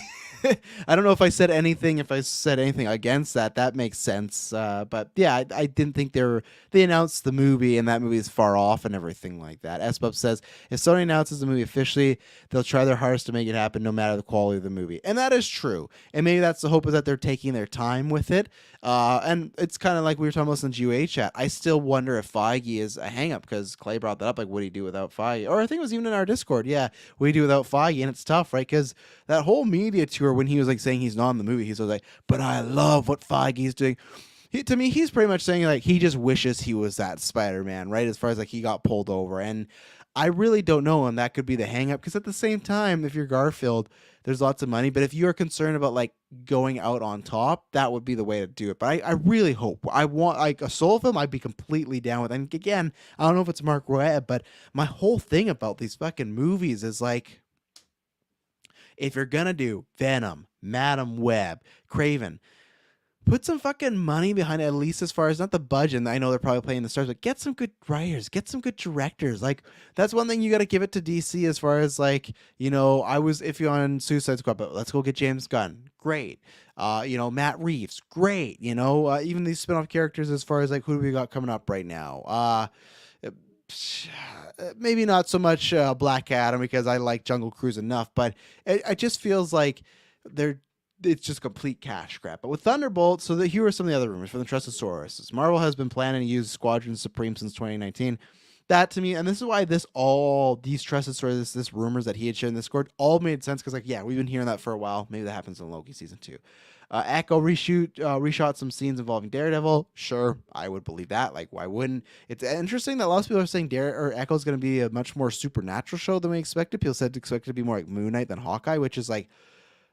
I don't know if I said anything. If I said anything against that, that makes sense. But yeah, I didn't think they announced the movie, and that movie is far off and everything like that. SBUP says if Sony announces the movie officially, they'll try their hardest to make it happen, no matter the quality of the movie, and that is true. And maybe that's the hope, is that they're taking their time with it. And it's kind of like we were talking about in GOA chat. I still wonder if Feige is a hang-up, because Clay brought that up. Like, what do you do without Feige? Or I think it was even in our Discord. Yeah, what do you do without Feige? And it's tough, right? Because that whole media tour, when he was like saying he's not in the movie, he's like, but I love what Feige's doing. To me, he's pretty much saying like he just wishes he was that Spider-Man, right? As far as like he got pulled over. And I really don't know, and that could be the hang-up, because at the same time, if you're Garfield, there's lots of money. But if you're concerned about like going out on top, that would be the way to do it. But I really hope, I want like a solo film, I'd be completely down with. And again, I don't know if it's Mark Webb, but my whole thing about these fucking movies is like, if you're gonna do Venom, Madam Web, Craven, put some fucking money behind it, at least as far as not the budget. I know they're probably playing the stars, but get some good writers, get some good directors. Like, that's one thing you got to give it to DC, as far as like, I was iffy on Suicide Squad, but let's go get James Gunn. Great. Matt Reeves. Great. Even these spin-off characters, as far as like, who do we got coming up right now? Maybe not so much Black Adam, because I like Jungle Cruise enough, but it just feels like it's just complete cash grab. But with Thunderbolt, here are some of the other rumors from the trusted sources. Marvel has been planning to use Squadron Supreme since 2019. That to me, and this is why these trusted sources, this rumors that he had shared in Discord, all made sense, because like, yeah, we've been hearing that for a while. Maybe that happens in Loki season 2. Echo reshot some scenes involving Daredevil. Sure, I would believe that. Like, why wouldn't? It's interesting that lots of people are saying Echo is going to be a much more supernatural show than we expected. People said expect it to be more like Moon Knight than Hawkeye, which is like,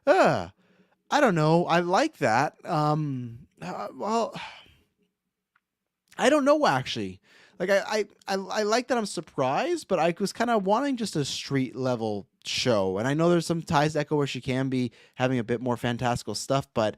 I don't know. I like that. Well, I don't know, actually. Like, I like that I'm surprised, but I was kind of wanting just a street level show. And I know there's some ties to Echo where she can be having a bit more fantastical stuff, but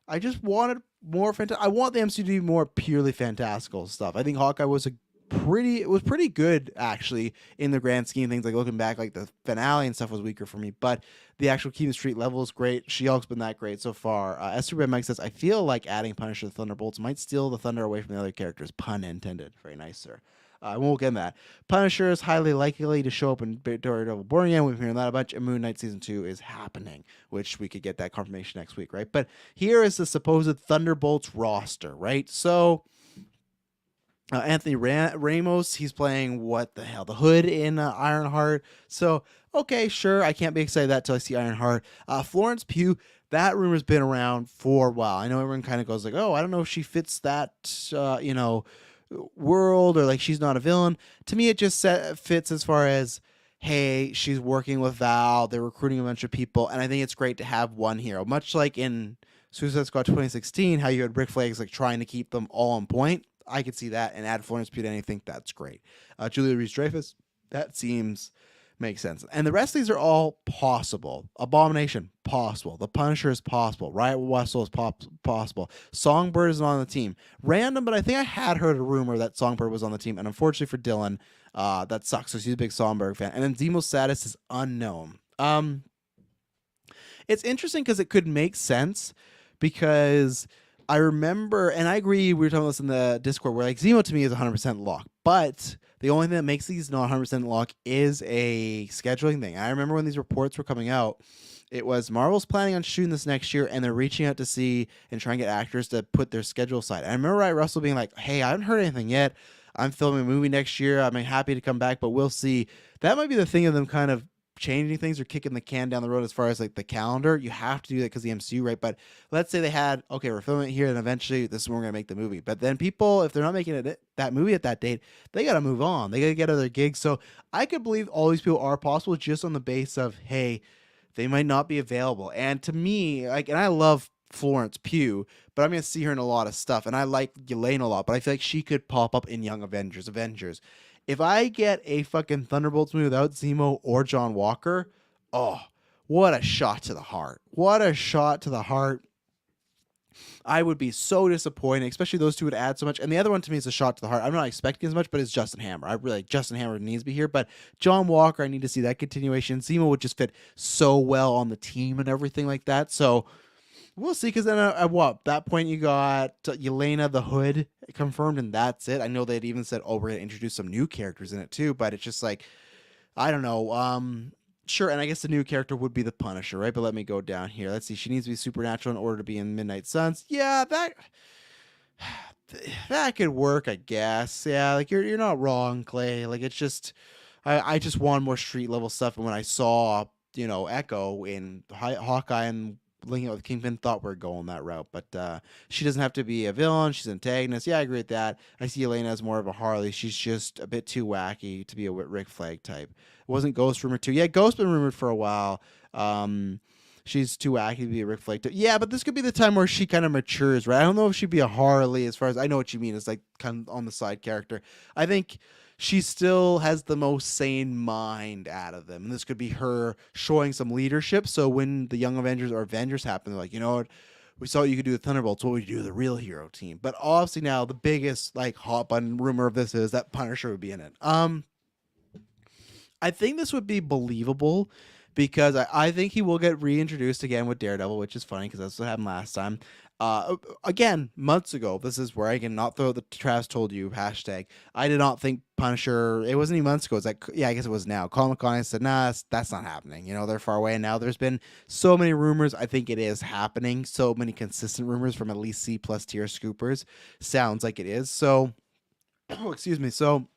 I just wanted more I want the MCU to be more purely fantastical stuff. I think Hawkeye was pretty good, actually, in the grand scheme of things. Like, looking back, like the finale and stuff was weaker for me, but the actual Keep the Street level is great. She-Hulk's been that great so far. Esther Red Mike says, I feel like adding Punisher to the Thunderbolts might steal the thunder away from the other characters. Pun intended. Very nice, sir. I won't get in that. Punisher is highly likely to show up in Daredevil Born Again. We've been hearing that a bunch. And Moon Knight season 2 is happening, which we could get that confirmation next week, right? But here is the supposed Thunderbolts roster, right? So Anthony Ramos, he's playing the Hood in Ironheart. So, okay, sure, I can't be excited that till I see Ironheart. Florence Pugh, that rumor's been around for a while. I know everyone kind of goes like, oh, I don't know if she fits that, world, or like she's not a villain. To me, it just fits as far as, hey, she's working with Val, they're recruiting a bunch of people, and I think it's great to have one hero. Much like in Suicide Squad 2016, how you had Rick Flags like trying to keep them all on point. I could see that, and add Florence Pugh, and I think that's great. Julia Louis-Dreyfus, that seems Makes sense. And the rest of these are all possible. Abomination, possible. The Punisher is possible. Riot Wessel is possible. Songbird is on the team. Random, but I think I had heard a rumor that Songbird was on the team. And unfortunately for Dylan, that sucks because he's a big Songbird fan. And then Zemo's status is unknown. It's interesting because it could make sense because I remember, and I agree, we were talking about this in the Discord, where like Zemo to me is 100% lock, but the only thing that makes these not 100% lock is a scheduling thing. I remember when these reports were coming out, it was Marvel's planning on shooting this next year, and they're reaching out to see and trying to get actors to put their schedule aside. I remember Riot Russell being like, hey, I haven't heard anything yet. I'm filming a movie next year. I'm happy to come back, but we'll see. That might be the thing of them kind of changing things or kicking the can down the road as far as like the calendar. You have to do that because the MCU, right? But let's say they had, okay, we're filming it here and eventually this is when we're gonna make the movie. But then people, if they're not making it that movie at that date, they gotta move on. They gotta get other gigs. So I could believe all these people are possible just on the base of, hey, they might not be available. And to me, like, and I love Florence Pugh, but I'm gonna see her in a lot of stuff. And I like Yelena a lot, but I feel like she could pop up in Young Avengers. If I get a fucking Thunderbolts movie without Zemo or John Walker, oh, what a shot to the heart. What a shot to the heart. I would be so disappointed, especially those two would add so much. And the other one to me is a shot to the heart. I'm not expecting as much, but it's Justin Hammer. I really like Justin Hammer needs to be here. But John Walker, I need to see that continuation. Zemo would just fit so well on the team and everything like that. So we'll see, because then at that point you got Yelena the Hood confirmed, and that's it. I know they'd even said, oh, we're going to introduce some new characters in it too, but it's just like, I don't know. Sure, and I guess the new character would be the Punisher, right? But let me go down here. Let's see. She needs to be supernatural in order to be in Midnight Suns. Yeah, that could work, I guess. Yeah, like you're not wrong, Clay. Like it's just, I just want more street level stuff. And when I saw, Echo in Hawkeye and linking up with Kingpin, thought we are going that route. But she doesn't have to be a villain. She's an antagonist. Yeah, I agree with that. I see Elena as more of a Harley. She's just a bit too wacky to be a Rick Flag type. Wasn't Ghost rumored too? Yeah, Ghost been rumored for a while. She's too wacky to be a Rick Flag type. Yeah, but this could be the time where she kind of matures, right? I don't know if she'd be a Harley as far as I know what you mean. It's like kind of on the side character. I think she still has the most sane mind out of them. And this could be her showing some leadership. So when the Young Avengers or Avengers happen, they're like, you know what? We saw what you could do with Thunderbolts. What would you do with the real hero team? But obviously now the biggest like hot button rumor of this is that Punisher would be in it. I think this would be believable because I think he will get reintroduced again with Daredevil, which is funny because that's what happened last time. Again, months ago, this is where I can not throw the Travis told you hashtag. I did not think Punisher, it wasn't even months ago. It's like, yeah, I guess it was now. Colin McConaughey said, nah, that's not happening. They're far away. And now there's been so many rumors. I think it is happening. So many consistent rumors from at least C+ tier scoopers. Sounds like it is. So, excuse me. So,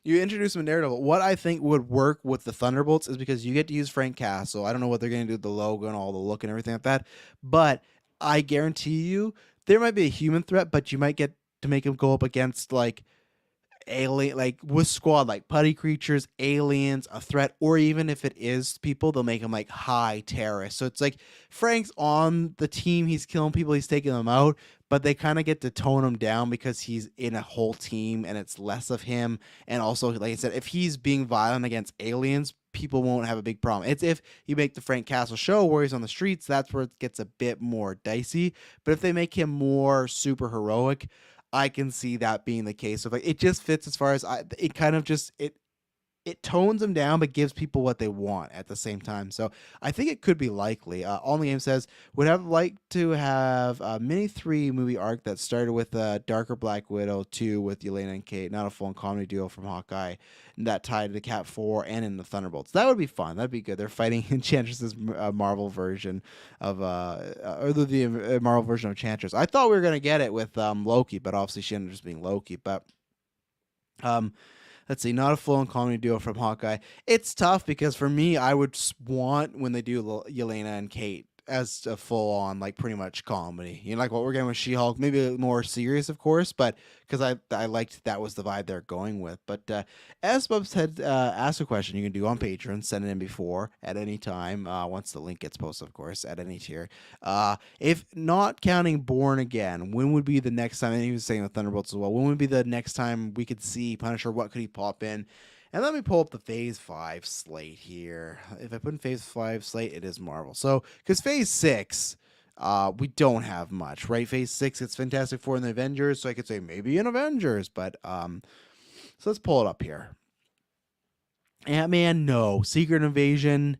you introduce him in Daredevil. What I think would work with the Thunderbolts is because you get to use Frank Castle. I don't know what they're going to do with the logo and all the look and everything like that. But I guarantee you there might be a human threat, but you might get to make him go up against like alien, like with squad, like putty creatures, aliens, a threat, or even if it is people, they'll make him like high terrorists. So it's like Frank's on the team, he's killing people, he's taking them out, but they kind of get to tone him down because he's in a whole team and it's less of him. And also, like I said, if he's being violent against aliens, people won't have a big problem. It's if you make the Frank Castle show where he's on the streets, that's where it gets a bit more dicey. But if they make him more super heroic, I can see that being the case. So like it just fits as far as it kind of just it tones them down, but gives people what they want at the same time. So I think it could be likely. On the Game says, would have liked to have a mini 3 movie arc that started with Darker Black Widow 2 with Yelena and Kate, not a full comedy duo from Hawkeye, and that tied to Cat 4 and in the Thunderbolts. That would be fun. That'd be good. They're fighting Enchantress's Marvel version of, or the Marvel version of Enchantress. I thought we were going to get it with Loki, but obviously she ended up just being Loki. But, let's see, not a full-on comedy duo from Hawkeye. It's tough because for me, I would want when they do Yelena and Kate as a full-on, like pretty much comedy. Like what we're getting with She-Hulk, maybe more serious, of course, but because I liked that was the vibe they're going with. But as Bubs had asked a question you can do on Patreon, send it in before at any time, once the link gets posted, of course, at any tier. If not counting Born Again, when would be the next time, and he was saying the Thunderbolts as well, when would be the next time we could see Punisher? What could he pop in? And let me pull up the Phase 5 slate here. If I put in Phase 5 slate, it is Marvel. So, because Phase 6, we don't have much, right? Phase 6, it's Fantastic Four and the Avengers, so I could say maybe an Avengers, but, so let's pull it up here. Ant-Man, no. Secret Invasion,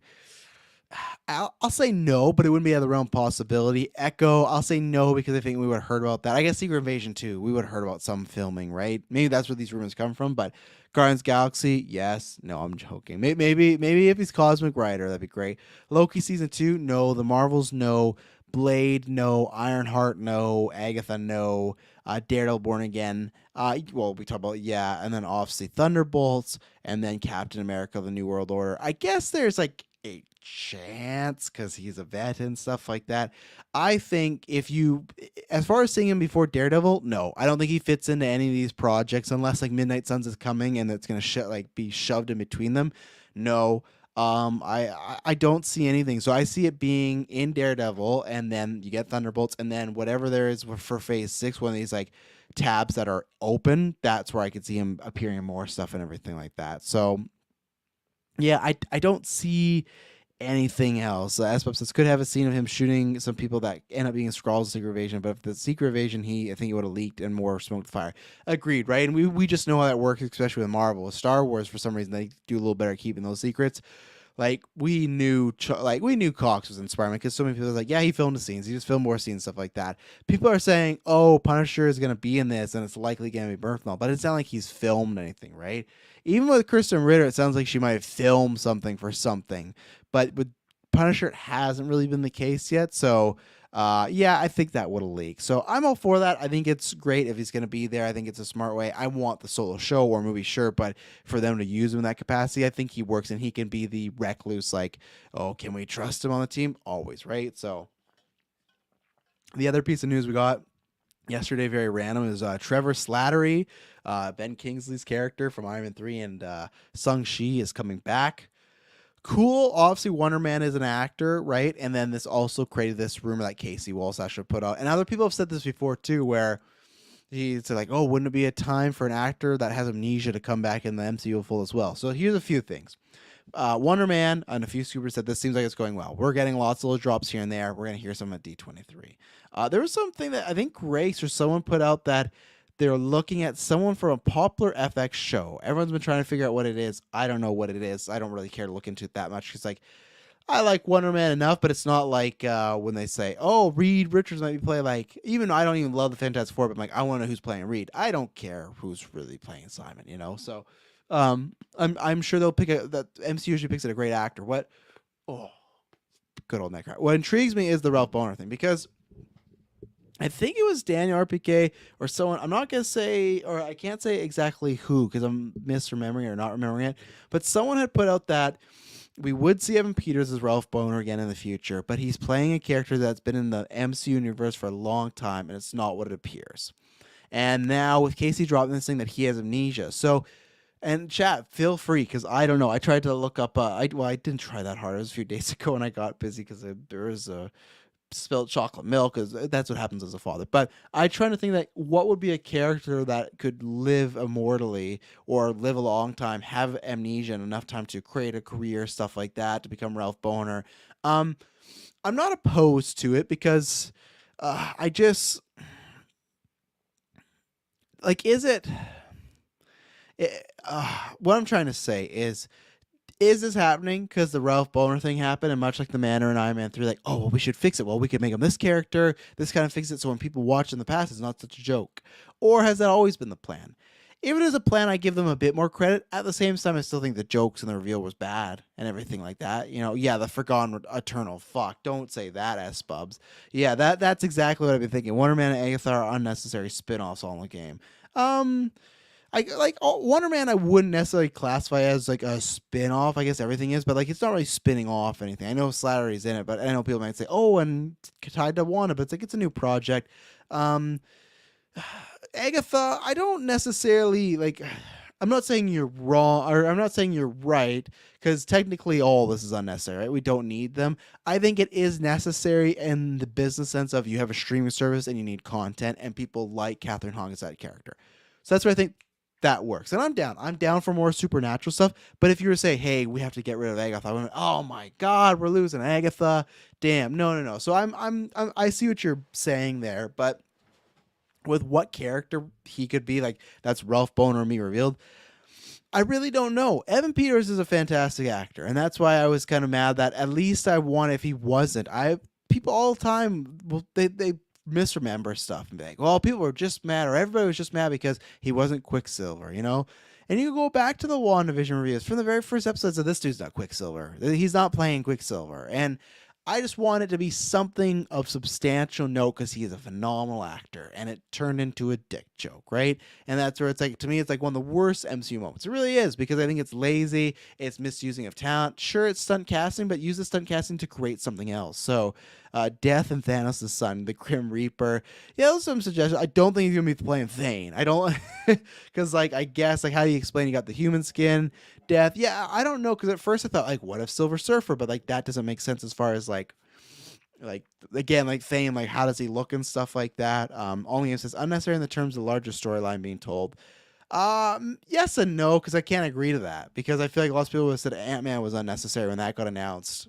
I'll say no, but it wouldn't be out of the realm of possibility. Echo, I'll say no because I think we would have heard about that. I guess Secret Invasion too. We would have heard about some filming, right? Maybe that's where these rumors come from. But Guardians Galaxy, yes. No, I'm joking. Maybe if he's Cosmic Rider, that'd be great. Loki season 2, no. The Marvels, no. Blade, no. Ironheart, no. Agatha, no. Daredevil, Born Again. Well, we talked about and then obviously Thunderbolts, and then Captain America: The New World Order. I guess there's like a chance because he's a vet and stuff like that. I think as far as seeing him before Daredevil, no, I don't think he fits into any of these projects unless like Midnight Suns is coming and it's gonna be shoved in between them. No, I don't see anything. So I see it being in Daredevil, and then you get Thunderbolts, and then whatever there is for Phase 6, one of these like tabs that are open, that's where I could see him appearing in more stuff and everything like that. So yeah, I don't see anything else. SBUB says could have a scene of him shooting some people that end up being Skrulls in Secret Invasion, but if the Secret Invasion, I think it would have leaked and more smoke fire. Agreed, right? And we just know how that works, especially with Marvel. With Star Wars, for some reason, they do a little better at keeping those secrets. Like we knew Cox was in Spider-Man because so many people were like, yeah, he filmed the scenes. He just filmed more scenes, stuff like that. People are saying, oh, Punisher is going to be in this and it's likely going to be Bernthal, but it sounds like he's filmed anything, right? Even with Kristen Ritter, it sounds like she might have filmed something for something, but with Punisher, it hasn't really been the case yet. So, I think that would have leaked. So I'm all for that. I think it's great if he's going to be there. I think it's a smart way. I want the solo show or movie, sure, but for them to use him in that capacity, I think he works and he can be the recluse, like, oh, can we trust him on the team? Always, right? So the other piece of news we got yesterday, very random, is Trevor Slattery, Ben Kingsley's character from Iron Man 3 and Shang-Chi is coming back. Cool. Obviously, Wonder Man is an actor, right? And then this also created this rumor that Casey Walsh actually put out. And other people have said this before, too, where he said, like, oh, wouldn't it be a time for an actor that has amnesia to come back in the MCU full as well? So here's a few things. Wonder Man and a few scoopers said this seems like it's going well. We're getting lots of little drops here and there. We're going to hear some at D23. There was something that I think Grace or someone put out that they're looking at someone from a popular FX show. Everyone's been trying to figure out what it is. I don't know what it is. I don't really care to look into it that much because, like, I like Wonder Man enough, but it's not like when they say, oh, Reed Richards might be playing, like, even though I don't even love the Fantastic Four, but I'm like, I want to know who's playing Reed. I don't care who's really playing Simon, you know? So I'm sure they'll pick that MC usually picks a great actor. Good old Neckcrack. What intrigues me is the Ralph Bohner thing because I think it was Daniel RPK or someone. I'm not going to say, or I can't say exactly who because I'm misremembering or not remembering it. But someone had put out that we would see Evan Peters as Ralph Bohner again in the future, but he's playing a character that's been in the MCU universe for a long time, and it's not what it appears. And now with Casey dropping this thing that he has amnesia. So, and chat, feel free because I don't know. I tried to look up. I didn't try that hard. It was a few days ago, and I got busy because there was a spilled chocolate milk because that's what happens as a father. But I try to think that what would be a character that could live immortally or live a long time, have amnesia and enough time to create a career, stuff like that, to become Ralph Bohner. I'm not opposed to it because I just like, what I'm trying to say is this happening because the Ralph Bohner thing happened, and much like the Manor and Iron Man 3, like, oh, well, we should fix it. Well, we could make him this character. This kind of fix it so when people watch in the past, it's not such a joke. Or has that always been the plan? If it is a plan, I give them a bit more credit. At the same time, I still think the jokes and the reveal was bad and everything like that. You know, yeah, the Forgotten Eternal. Fuck, don't say that, S-Bubs. Yeah, that's exactly what I've been thinking. Wonder Man and Agatha are unnecessary spin-offs all in the game. I like Wonder Man. I wouldn't necessarily classify as like a spin-off. I guess everything is, but like it's not really spinning off anything. I know Slattery's in it, but I know people might say, "Oh, and tied to Wanda," but it's like it's a new project. Agatha, I don't necessarily like. I'm not saying you're wrong, or I'm not saying you're right, because technically all this is unnecessary, right? We don't need them. I think it is necessary in the business sense of you have a streaming service and you need content, and people like Catherine Hahn as that character. So that's where I think that works. And I'm down. I'm down for more supernatural stuff. But if you were to say, hey, we have to get rid of Agatha, I went, oh my God, we're losing Agatha. Damn. No, no, no. So I see what you're saying there, but with what character he could be, like that's Ralph Bohner me revealed. I really don't know. Evan Peters is a fantastic actor, and that's why I was kind of mad that at least I won if he wasn't. People all the time, well, they misremember stuff and be like, well, people were just mad, or everybody was just mad because he wasn't Quicksilver, you know? And you go back to the WandaVision reviews from the very first episodes of this dude's not Quicksilver. He's not playing Quicksilver. And I just want it to be something of substantial note because he is a phenomenal actor, and it turned into a dick joke, right? And that's where it's like, to me, it's like one of the worst MCU moments. It really is, because I think it's lazy, it's misusing of talent. Sure, it's stunt casting, but use the stunt casting to create something else. So, Death and Thanos' son, the Grim Reaper. Yeah, those are some suggestions. I don't think he's gonna be playing Thane. I don't, because like I guess like how do you explain you got the human skin? Death, yeah, I don't know, because at first I thought like, what if Silver Surfer? But like that doesn't make sense as far as like again, like Thane, like how does he look and stuff like that. Only it says unnecessary in the terms of the larger storyline being told. Yes and no, because I can't agree to that, because I feel like lots of people have said Ant-Man was unnecessary when that got announced,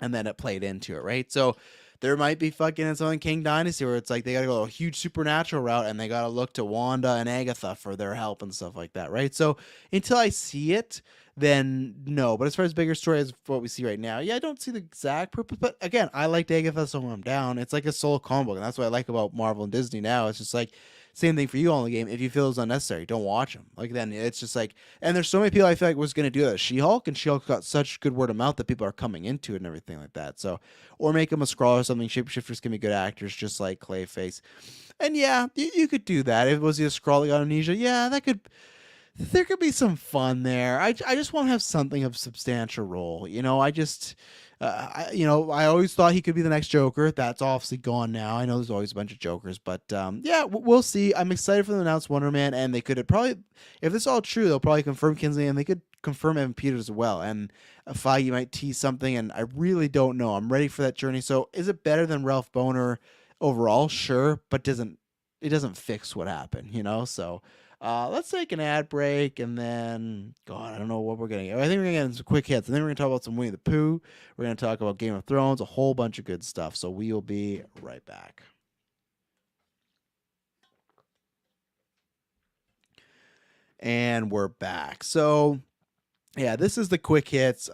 and then it played into it, right? So there might be fucking its own King Dynasty where it's like they gotta go a huge supernatural route and they gotta look to Wanda and Agatha for their help and stuff like that, right? So until I see it, then no. But as far as bigger story as what we see right now, yeah, I don't see the exact purpose. But again, I liked Agatha, so I'm down. It's like a solo comic book, and that's what I like about Marvel and Disney now. It's just like same thing for you on the game. If you feel it's unnecessary, don't watch them. Like then it's just like, and there's so many people I feel like was going to do that. She-Hulk, and She-Hulk got such good word of mouth that people are coming into it and everything like that. So, or make them a Skrull or something. Shapeshifters can be good actors, just like Clayface. And yeah, you could do that. If it was a Skrull that got amnesia, yeah, there could be some fun there. I just want to have something of substantial role. You know, I always thought he could be the next Joker. That's obviously gone now. I know there's always a bunch of Jokers, but yeah, we'll see. I'm excited for them to announce Wonder Man, and they could probably, if this is all true, they'll probably confirm Kinsley, and they could confirm Evan Peters as well. And Feige might tease something, and I really don't know. I'm ready for that journey. So, is it better than Ralph Bohner overall? Sure, but it doesn't fix what happened, you know? So. Let's take an ad break, and then, God, I don't know what we're going to get. I think we're going to get some quick hits, and then we're going to talk about some Winnie the Pooh. We're going to talk about Game of Thrones, a whole bunch of good stuff. So we will be right back. And we're back. So, yeah, this is the quick hits.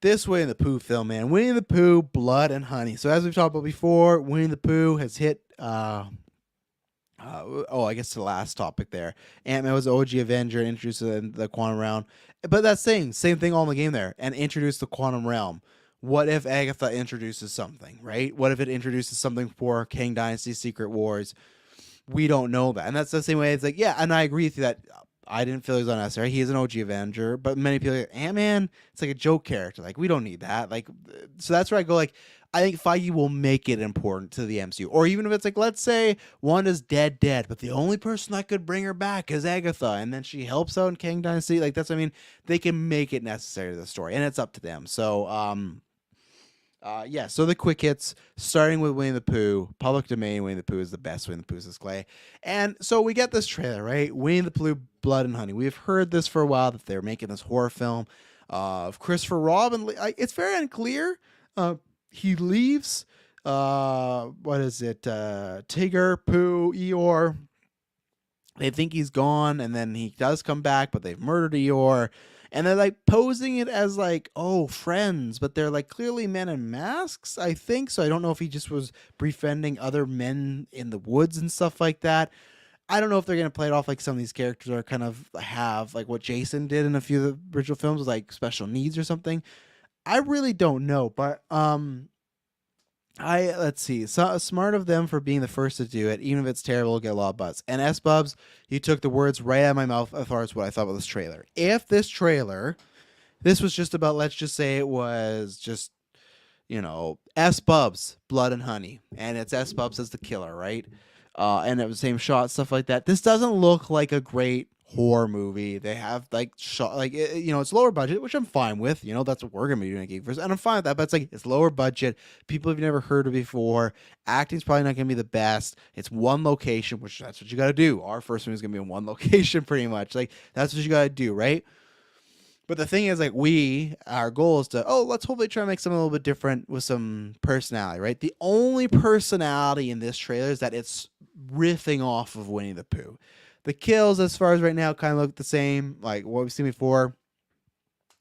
This Winnie the Pooh film, man. Winnie the Pooh, Blood and Honey. So as we've talked about before, Winnie the Pooh has hit... I guess the last topic there. Ant-Man was the OG Avenger, introduced the quantum realm. But that's same thing all in the game there, and introduced the quantum realm. What if Agatha introduces something, right? What if it introduces something for King Dynasty Secret Wars? We don't know that. And that's the same way. It's like, yeah, and I agree with you that I didn't feel he was unnecessary. He is an OG Avenger, but many people are like, Ant-Man, it's like a joke character. Like, we don't need that. Like, so that's where I go, like, I think Feige will make it important to the MCU. Or even if it's like, let's say Wanda's dead, but the only person that could bring her back is Agatha, and then she helps out in King Dynasty. Like, that's what I mean. They can make it necessary to the story, and it's up to them. So, yeah, so the quick hits, starting with Winnie the Pooh, public domain. Winnie the Pooh is the best. Winnie the Pooh is Clay. And so we get this trailer, right? Winnie the Pooh, Blood and Honey. We've heard this for a while, that they're making this horror film of Christopher Robin. It's very unclear. He leaves, what is it, Tigger, Pooh, Eeyore. They think he's gone, and then he does come back, but they've murdered Eeyore. And they're like posing it as like, oh, friends, but they're like clearly men in masks, I think. So I don't know if he just was befriending other men in the woods and stuff like that. I don't know if they're going to play it off like some of these characters are kind of have like what Jason did in a few of the original films with like special needs or something. I really don't know, but let's see. So smart of them for being the first to do it, even if it's terrible, it'll get a lot of buzz. And S Bubs, you took the words right out of my mouth as far as what I thought about this trailer. If this trailer, this was just about, let's just say it was just, S Bubs, Blood and Honey, and it's S Bubs as the killer, right? And it was the same shot, stuff like that. This doesn't look like a great horror movie. They have like shot like it's lower budget, which I'm fine with. That's what we're gonna be doing at GeekVerse, and I'm fine with that. But it's like it's lower budget. People have never heard of before. Acting's probably not gonna be the best. It's one location, which that's what you got to do. Our first movie is gonna be in one location, pretty much. Like that's what you got to do, right? But the thing is, like, our goal is to, let's hopefully try to make something a little bit different with some personality, right? The only personality in this trailer is that it's riffing off of Winnie the Pooh. The kills, as far as right now, kind of look the same, like what we've seen before.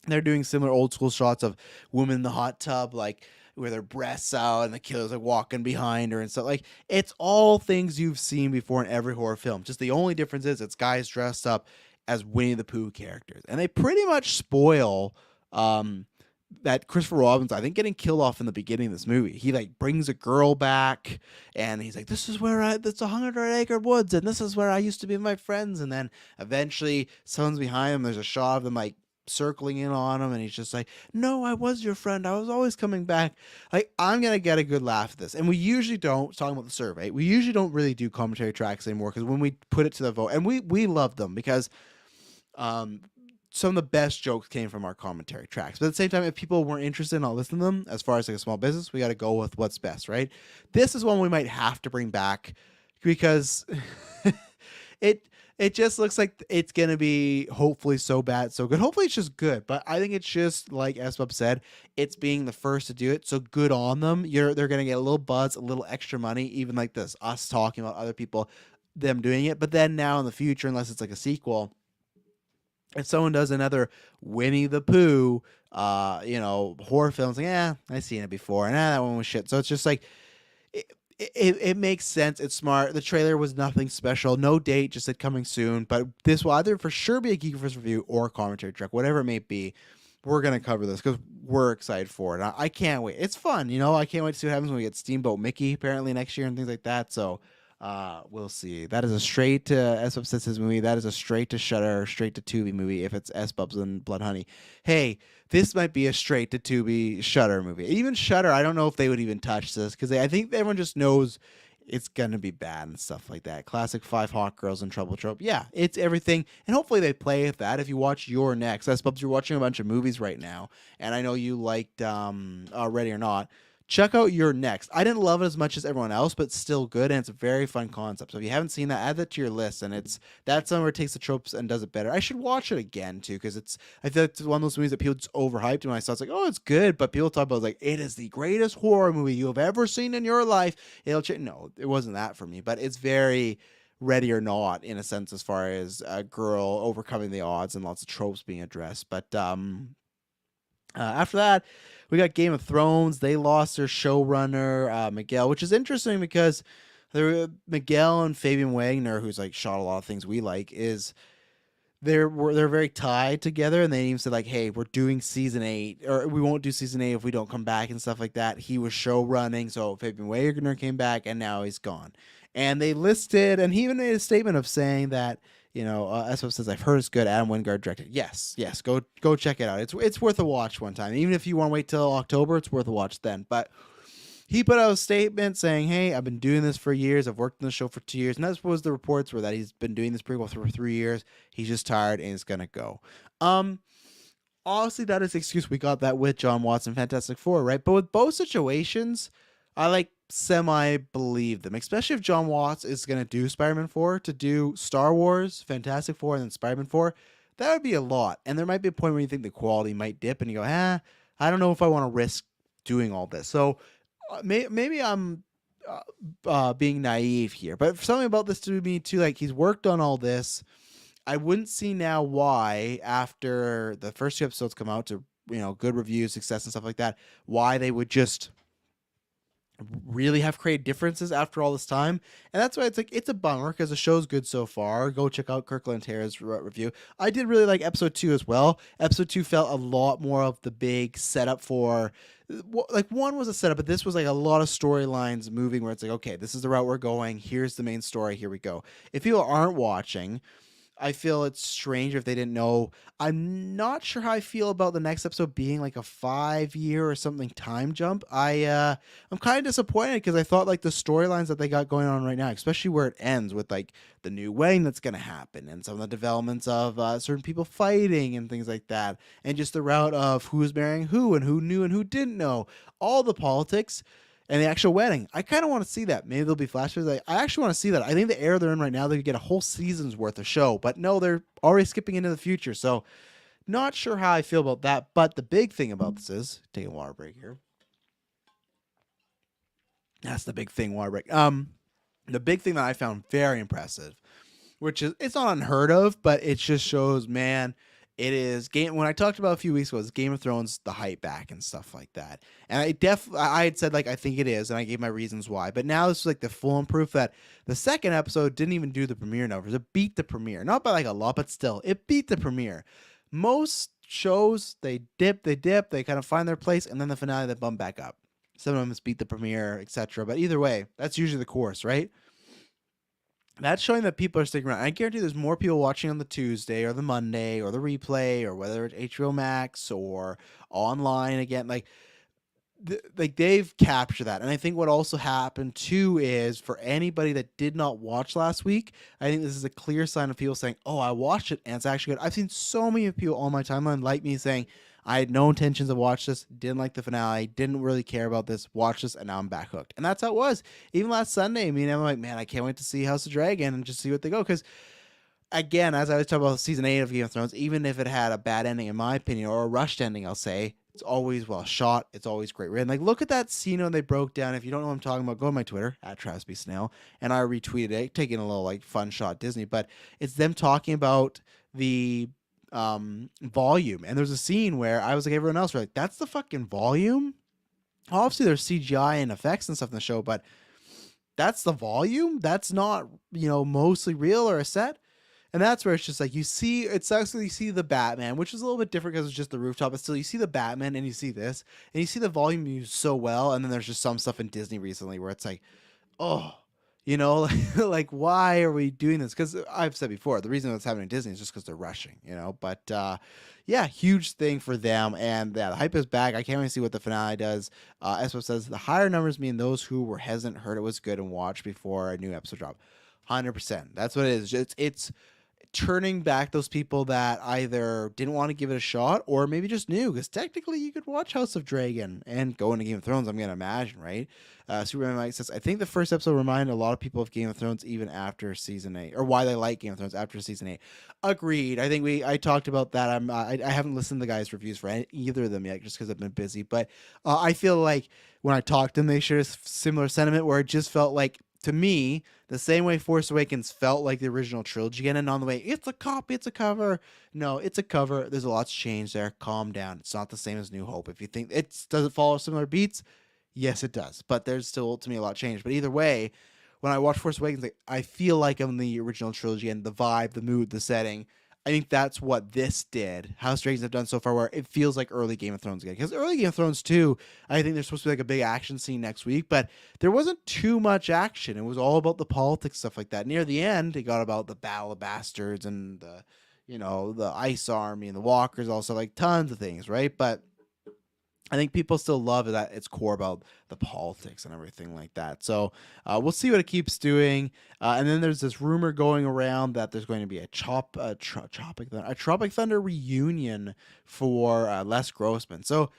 They're doing similar old school shots of women in the hot tub, like with her breasts out, and the killer's like walking behind her and stuff. Like it's all things you've seen before in every horror film. Just the only difference is it's guys dressed up as Winnie the Pooh characters, and they pretty much spoil that Christopher Robin's, I think, getting killed off in the beginning of this movie. He like brings a girl back, and he's like, "This is where that's 100-acre woods, and this is where I used to be with my friends." And then eventually, someone's behind him. There's a shot of them like circling in on him, and he's just like, "No, I was your friend. I was always coming back." Like, I'm gonna get a good laugh at this. And we usually don't, talking about the survey, we usually don't really do commentary tracks anymore, because when we put it to the vote, and we love them, because some of the best jokes came from our commentary tracks. But at the same time, if people weren't interested, I'll listen to them. As far as like a small business, we got to go with what's best, right? This is one we might have to bring back, because it just looks like it's gonna be hopefully so bad, so good. Hopefully it's just good, but I think it's just like SBub said, it's being the first to do it, so good on them. They're gonna get a little buzz, a little extra money, even like this, us talking about other people, them doing it. But then now in the future, unless it's like a sequel, if someone does another Winnie the Pooh, horror films, like, I've seen it before, and that one was shit. So it's just like, it makes sense. It's smart. The trailer was nothing special. No date, just said coming soon. But this will either for sure be a GeekVerse review or a commentary track, whatever it may be. We're going to cover this because we're excited for it. I can't wait. It's fun. I can't wait to see what happens when we get Steamboat Mickey apparently next year and things like that. So we'll see. That is a straight to SBub says his movie. That is a straight to Shudder, straight to Tubi movie if it's SBub's and Blood Honey. Hey, this might be a straight to Tubi Shudder movie. Even Shudder, I don't know if they would even touch this, because I think everyone just knows it's gonna be bad and stuff like that. Classic 5 hot girls in trouble trope. Yeah, it's everything, and hopefully they play with that. If you watch Your Next, SBubs, you're watching a bunch of movies right now, and I know you liked Ready or Not. Check out Your Next. I didn't love it as much as everyone else, but still good, and it's a very fun concept. So if you haven't seen that, add that to your list. And that's somewhere it takes the tropes and does it better. I should watch it again too, because I feel like it's one of those movies that people just overhyped. And when I saw it's like, it's good, but people talk about it like it is the greatest horror movie you have ever seen in your life. No, it wasn't that for me, but it's very Ready or Not in a sense, as far as a girl overcoming the odds and lots of tropes being addressed. But after that, we got Game of Thrones. They lost their showrunner, Miguel, which is interesting because Miguel and Fabian Wagner, who's like shot a lot of things we like, they're very tied together, and they even said like, hey, we're doing season 8, or we won't do season 8 if we don't come back and stuff like that. He was show running, so Fabian Wagner came back, and now he's gone. And they listed, and he even made a statement of saying that, SBub says, I've heard it's good. Adam Wingard directed. Yes, go check it out. It's worth a watch one time. Even if you want to wait till October, it's worth a watch then. But he put out a statement saying, hey, I've been doing this for years. I've worked on the show for 2 years. And that's what the reports were, that he's been doing this prequel for 3 years. He's just tired and he's going to go. Honestly, that is the excuse. We got that with John Watson, Fantastic Four, right? But with both situations, I like semi-believe them, especially if John Watts is going to do Spider-Man 4, to do Star Wars, Fantastic Four, and then Spider-Man 4. That would be a lot. And there might be a point where you think the quality might dip and you go, I don't know if I want to risk doing all this. So maybe I'm being naive here. But something about this to me too, like, he's worked on all this. I wouldn't see now why, after the first 2 episodes come out to, good reviews, success and stuff like that, why they would just really have created differences after all this time. And that's why it's a bummer, because the show's good so far. Go check out Kirklin and Tara's review. I did really like episode 2 as well. Episode 2 felt a lot more of the big setup for, like, 1 was a setup, but this was like a lot of storylines moving, where it's like, okay, this is the route we're going. Here's the main story. Here we go. If people aren't watching, I feel it's strange if they didn't know. I'm not sure how I feel about the next episode being like a 5-year or something time jump. I'm kind of disappointed because I thought like the storylines that they got going on right now, especially where it ends with like the new wedding that's going to happen and some of the developments of certain people fighting and things like that, and just the route of who's marrying who and who knew and who didn't know, all the politics and the actual wedding. I kind of want to see that. Maybe there'll be flashbacks. I actually want to see that. I think the era they're in right now, they could get a whole season's worth of show. But no, they're already skipping into the future. So not sure how I feel about that. But the big thing about this is, taking a water break here. That's the big thing, water break. The big thing that I found very impressive, which is, it's not unheard of, but it just shows, man, it is game. When I talked about a few weeks ago, it's Game of Thrones, the hype back and stuff like that. And I had said like I think it is, and I gave my reasons why. But now this is like the full proof that the second episode didn't even do the premiere numbers. It beat the premiere, not by like a lot, but still, it beat the premiere. Most shows they dip, they kind of find their place, and then the finale they bump back up. Some of them beat the premiere, etc. But either way, that's usually the course, right? That's showing that people are sticking around. I guarantee there's more people watching on the Tuesday or the Monday or the replay or whether it's HBO Max or online again. Like they've captured that. And I think what also happened too is for anybody that did not watch last week, I think this is a clear sign of people saying, "Oh, I watched it and it's actually good." I've seen so many people on my timeline like me saying, I had no intentions of watch this, didn't like the finale, didn't really care about this, watch this, and now I'm back hooked. And that's how it was. Even last Sunday, I'm like, man, I can't wait to see House of Dragon and just see what they go. Because, again, as I was talking about season 8 of Game of Thrones, even if it had a bad ending, in my opinion, or a rushed ending, I'll say, it's always well shot. It's always great written. Like, look at that scene when they broke down. If you don't know what I'm talking about, go to my Twitter, @TravisBSnail, and I retweeted it, taking a little, like, fun shot Disney. But it's them talking about the volume, and there's a scene where I was like everyone else, like, that's the fucking volume. Obviously there's CGI and effects and stuff in the show, but that's the volume. That's not, mostly real or a set. And that's where it's just like, you see, it's actually, you see the Batman, which is a little bit different because it's just the rooftop, but still you see the Batman and you see this and you see the volume used so well. And then there's just some stuff in Disney recently where it's like, oh, like, why are we doing this? Because I've said before, the reason it's happening in Disney is just because they're rushing, But yeah, huge thing for them. And yeah, the hype is back. I can't wait to see what the finale does. Espo says the higher numbers mean those who were hesitant heard it was good and watched before a new episode dropped. 100%. That's what it is. It's turning back those people that either didn't want to give it a shot or maybe just knew, because technically you could watch House of Dragon and go into Game of Thrones, I'm going to imagine, right? Superman Mike says, I think the first episode reminded a lot of people of Game of Thrones even after season 8, or why they like Game of Thrones after season 8. Agreed. I think I talked about that. I haven't listened to the guys' reviews for either of them yet just because I've been busy, but I feel like when I talked to them, they shared a similar sentiment where it just felt like, to me, the same way Force Awakens felt like the original trilogy, and on the way, it's a copy, it's a cover. No, it's a cover. There's a lot's changed there. Calm down. It's not the same as New Hope. If you think does it follow similar beats, yes, it does. But there's still, to me, a lot changed. But either way, when I watch Force Awakens, I feel like I'm in the original trilogy, and the vibe, the mood, the setting. I think that's what this did. House Dragons have done so far, where it feels like early Game of Thrones again. Because early Game of Thrones 2, I think there's supposed to be like a big action scene next week, but there wasn't too much action. It was all about the politics, stuff like that. Near the end, it got about the Battle of Bastards and the Ice Army and the Walkers, also like tons of things, right? But I think people still love that it's core about the politics and everything like that. So we'll see what it keeps doing. And then there's this rumor going around that there's going to be a Tropic Thunder reunion for Les Grossman. So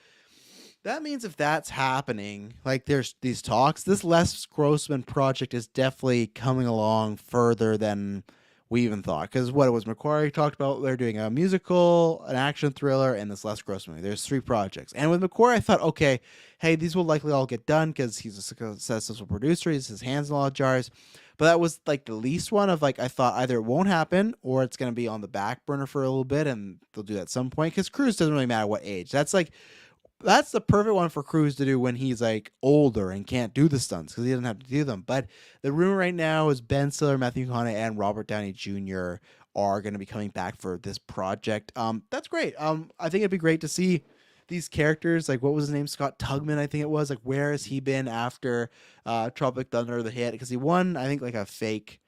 that means if that's happening, like there's these talks, this Les Grossman project is definitely coming along further than we even thought. Because what it was, Macquarie talked about, they're doing a musical, an action thriller, and this Les Grossman movie. There's 3 projects. And with Macquarie, I thought, okay, hey, these will likely all get done because he's a successful producer. He's his hands in a lot of jars. But that was like the least one of like, I thought either it won't happen or it's going to be on the back burner for a little bit and they'll do that at some point. Because Cruise doesn't really matter what age. That's the perfect one for Cruise to do when he's like older and can't do the stunts because he doesn't have to do them. But the rumor right now is Ben Stiller, Matthew McConaughey, and Robert Downey Jr. are going to be coming back for this project. That's great. I think it'd be great to see these characters. Like, what was his name? Scott Tugman, I think it was. Like, where has he been after Tropic Thunder, the hit? Because he won, I think, like a fake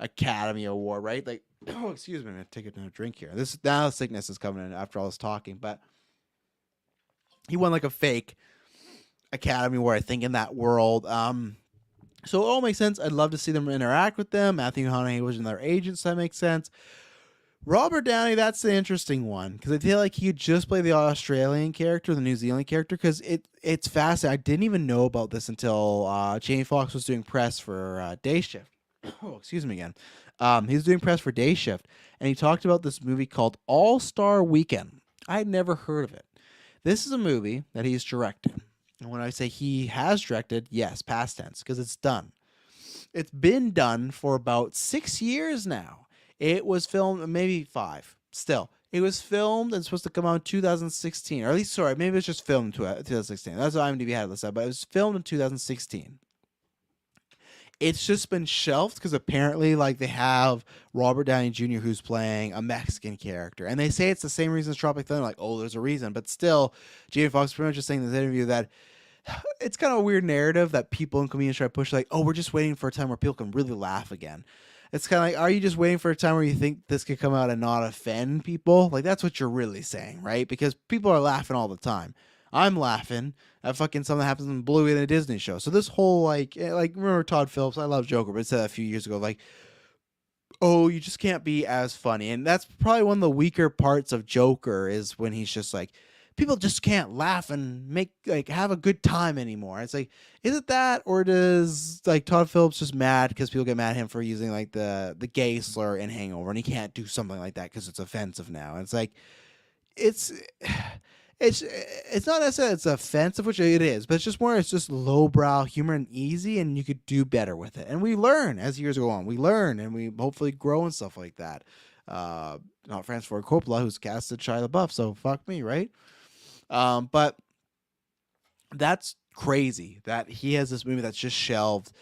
Academy Award, right? Like, Oh, excuse me. I'm gonna take another drink here. This now sickness is coming in after all this talking, but he won like a fake Academy Award, I think, in that world. So it all makes sense. I'd love to see them interact with them. Matthew McConaughey was in their agents, so that makes sense. Robert Downey, that's the interesting one because I feel like he could just play the Australian character, the New Zealand character, because it's fascinating. I didn't even know about this until Jamie Foxx was doing press for Day Shift. Oh, excuse me again. He was doing press for Day Shift, and he talked about this movie called All-Star Weekend. I had never heard of it. This is a movie that he's directed. And when I say he has directed, yes, past tense, because it's done. It's been done for about 6 years now. It was filmed, maybe 5. Still, it was filmed and supposed to come out in 2016. Or at least, sorry, maybe it was just filmed in 2016. That's what IMDb had listed, but it was filmed in 2016. It's just been shelved because apparently, like, they have Robert Downey Jr. who's playing a Mexican character, and they say it's the same reason as Tropic Thunder. Like, oh, there's a reason, but still, Jamie Foxx pretty much just saying in this interview that it's kind of a weird narrative that people in comedians try to push. Like, oh, we're just waiting for a time where people can really laugh again. It's kind of like, are you just waiting for a time where you think this could come out and not offend people? Like, that's what you're really saying, right? Because people are laughing all the time. I'm laughing at fucking something that happens in Bluey in a Disney show. So this whole, like remember Todd Phillips? I love Joker, but it said a few years ago, like, oh, you just can't be as funny. And that's probably one of the weaker parts of Joker is when he's just like, people just can't laugh and have a good time anymore. It's like, is it that, or does like Todd Phillips just mad because people get mad at him for using like the gay slur in Hangover, and he can't do something like that because it's offensive now? And it's like, it's not necessarily it's offensive, which it is, but it's just more, it's just lowbrow humor and easy, and you could do better with it. And we learn as years go on. We learn and we hopefully grow and stuff like that. Not Francis Ford Coppola, who's casted Shia LaBeouf, so fuck me, right? But that's crazy that he has this movie that's just shelved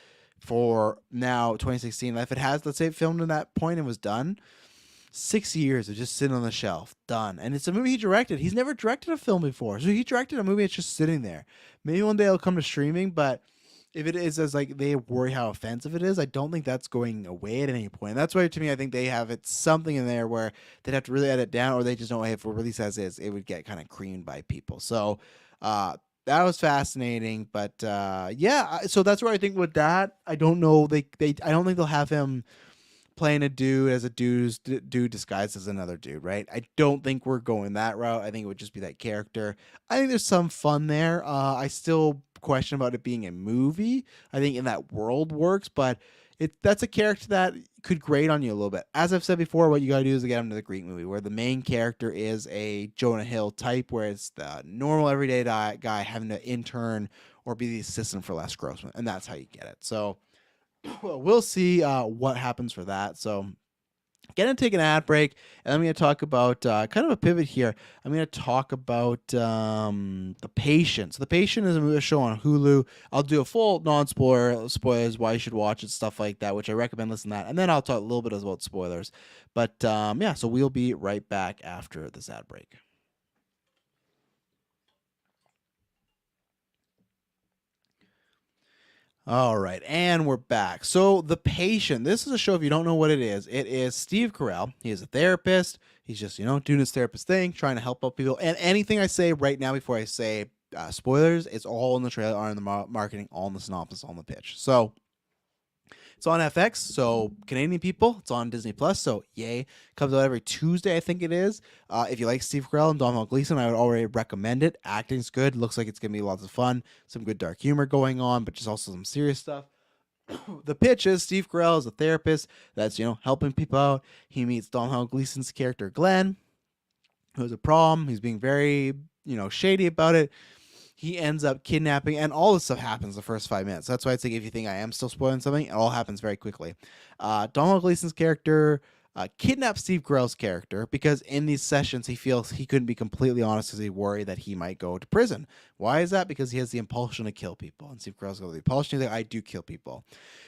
for now 2016. If it has, let's say it filmed in that point and was done, 6 years of just sitting on the shelf, done. And it's a movie he directed. He's never directed a film before, so he directed a movie that's just sitting there. Maybe one day it'll come to streaming, but if it is as like they worry how offensive it is, I don't think that's going away at any point. And that's why, to me, I think they have it's something in there where they'd have to really edit down, or they just know if we release as is, it would get kind of creamed by people. So that was fascinating. But yeah, so that's where I think with that, I don't know. I don't think they'll have him playing a dude as a dude disguised as another dude, right? I don't think we're going that route. I think it would just be that character. I think there's some fun there. I still question about it being a movie. I think in that world works, but that's a character that could grate on you a little bit. As I've said before, what you gotta do is get him to the Greek movie, where the main character is a Jonah Hill type, where it's the normal everyday guy having to intern or be the assistant for Les Grossman, and that's how you get it. So we'll see what happens for that. So going to take an ad break, and I'm going to talk about kind of a pivot here. I'm going to talk about The Patient. So The Patient is a show on Hulu. I'll do a full spoilers, why you should watch it, stuff like that, which I recommend listening to that. And then I'll talk a little bit about spoilers. But yeah, so we'll be right back after this ad break. All right, and we're back. So The Patient, this is a show, if you don't know what it is Steve Carell. He is a therapist. He's just, doing his therapist thing, trying to help out people. And anything I say right now before I say spoilers, it's all in the trailer, all in the marketing, all in the synopsis, all in the pitch. So it's on FX, so Canadian people, it's on Disney Plus, so yay. Comes out every Tuesday, I think it is. If you like Steve Carell and Domhnall Gleeson, I would already recommend it. Acting's good. Looks like it's going to be lots of fun. Some good dark humor going on, but just also some serious stuff. The pitch is Steve Carell is a therapist that's, helping people out. He meets Domhnall Gleeson's character, Glenn, who has a problem. He's being very, shady about it. He ends up kidnapping, and all this stuff happens the first 5 minutes. That's why I think if you think I am still spoiling something, it all happens very quickly. Domhnall Gleeson's character kidnaps Steve Carell's character because in these sessions he feels he couldn't be completely honest because he worried that he might go to prison. Why is that? Because he has the impulsion to kill people, and Steve Carell's got the impulsion to I do kill people.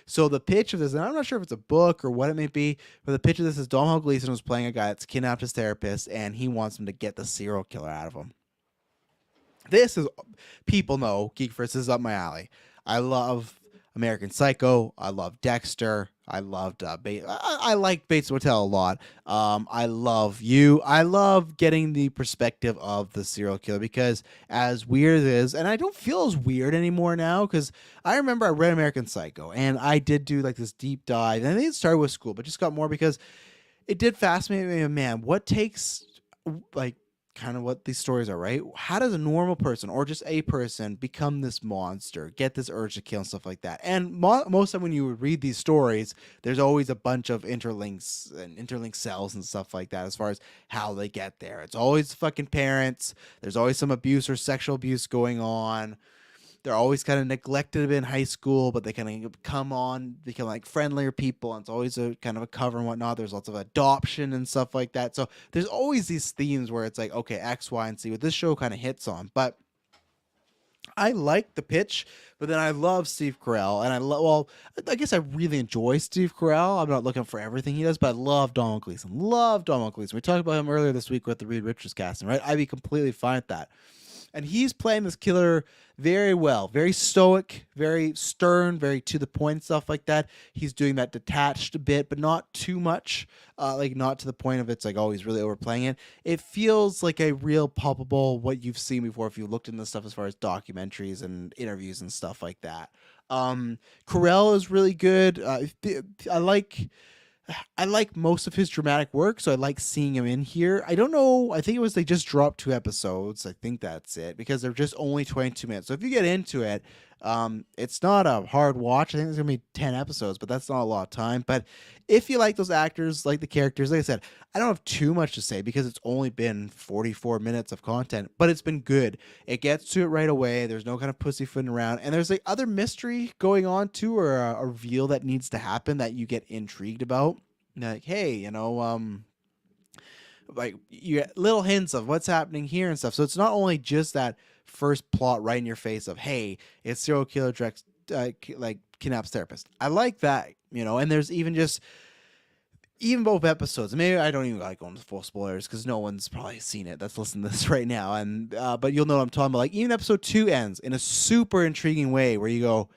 So the pitch of this, and I'm not sure if it's a book or what it may be, but the pitch of this is Domhnall Gleeson was playing a guy that's kidnapped his therapist, and he wants him to get the serial killer out of him. This is, people know, GeekVerse is up my alley. I love American Psycho. I love Dexter. I loved Bates. I like Bates Motel a lot. I love you. I love getting the perspective of the serial killer because as weird as it is, and I don't feel as weird anymore now because I remember I read American Psycho and I did do like this deep dive, and I think it started with school, but just got more because it did fascinate me. Man, what takes like kind of what these stories are, right? How does a normal person or just a person become this monster, get this urge to kill and stuff like that? And most of when you would read these stories, there's always a bunch of interlinks and interlinked cells and stuff like that as far as how they get there. It's always fucking parents. There's always some abuse or sexual abuse going on. They're always kind of neglected a bit in high school, but they kind of become like friendlier people, and it's always a kind of a cover and whatnot. There's lots of adoption and stuff like that. So there's always these themes where it's like, okay, X, Y, and Z, what this show kind of hits on. But I like the pitch, but then I love Steve Carell, and I guess I really enjoy Steve Carell. I'm not looking for everything he does, but I love Donald Gleason. Love Donald Gleason. We talked about him earlier this week with the Reed Richards casting, right? I'd be completely fine with that. And he's playing this killer very well, very stoic, very stern, very to the point, stuff like that. He's doing that detached a bit, but not too much, like not to the point of it's like, oh, he's really overplaying it. It feels like a real palpable what you've seen before if you looked into stuff as far as documentaries and interviews and stuff like that. Carell is really good. I like most of his dramatic work, so I like seeing him in here. I don't know. I think it was they just dropped 2 episodes. I think that's it because they're just only 22 minutes. So if you get into it, it's not a hard watch. I think there's gonna be 10 episodes, but that's not a lot of time. But if you like those actors, like the characters, like I said, I don't have too much to say because it's only been 44 minutes of content, but it's been good. It gets to it right away. There's no kind of pussyfooting around, and there's like other mystery going on too, or a reveal that needs to happen that you get intrigued about. Like, hey, like you get little hints of what's happening here and stuff. So it's not only just that first plot right in your face of, hey, it's serial killer like kidnaps therapist. I like that, and there's even both episodes. Maybe I don't even like going to full spoilers because no one's probably seen it that's listening to this right now. And but you'll know what I'm talking about. Like even episode 2 ends in a super intriguing way where you go,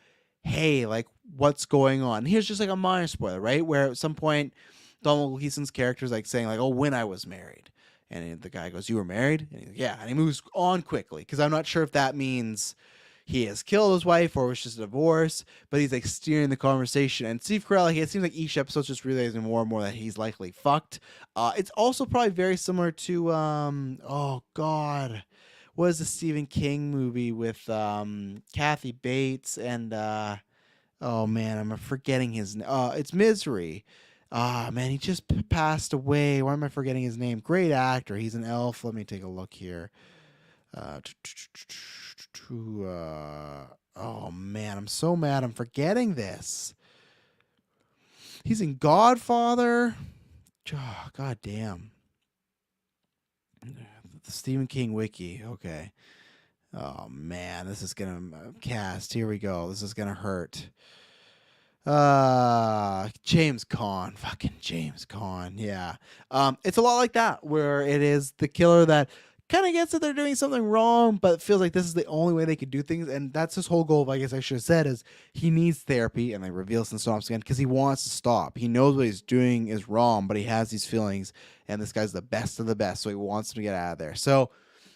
hey, like what's going on? And here's just like a minor spoiler, right? Where at some point Donald Gleason's character is like saying like, oh, when I was married. And the guy goes, you were married? And he's like, yeah. And he moves on quickly because I'm not sure if that means he has killed his wife or it was just a divorce, but he's like steering the conversation. And Steve Carell, like, it seems like each episode's just realizing more and more that he's likely fucked. It's also probably very similar to, oh God, what is the Stephen King movie with Kathy Bates and, oh man, I'm forgetting his name. It's Misery. Man, he just passed away. Why am I forgetting his name? Great actor. He's an elf. Let me take a look here. Oh man, I'm so mad. I'm forgetting this. He's in Godfather. Oh, God damn. The Stephen King wiki. Okay. Oh man, this is gonna cast. Here we go. This is gonna hurt. James Caan. Fucking James Caan. Yeah. It's a lot like that where it is the killer that kind of gets that they're doing something wrong, but feels like this is the only way they could do things. And that's his whole goal, I guess I should have said, is he needs therapy, and they reveal some stops again because he wants to stop. He knows what he's doing is wrong, but he has these feelings, and this guy's the best of the best, so he wants him to get out of there. So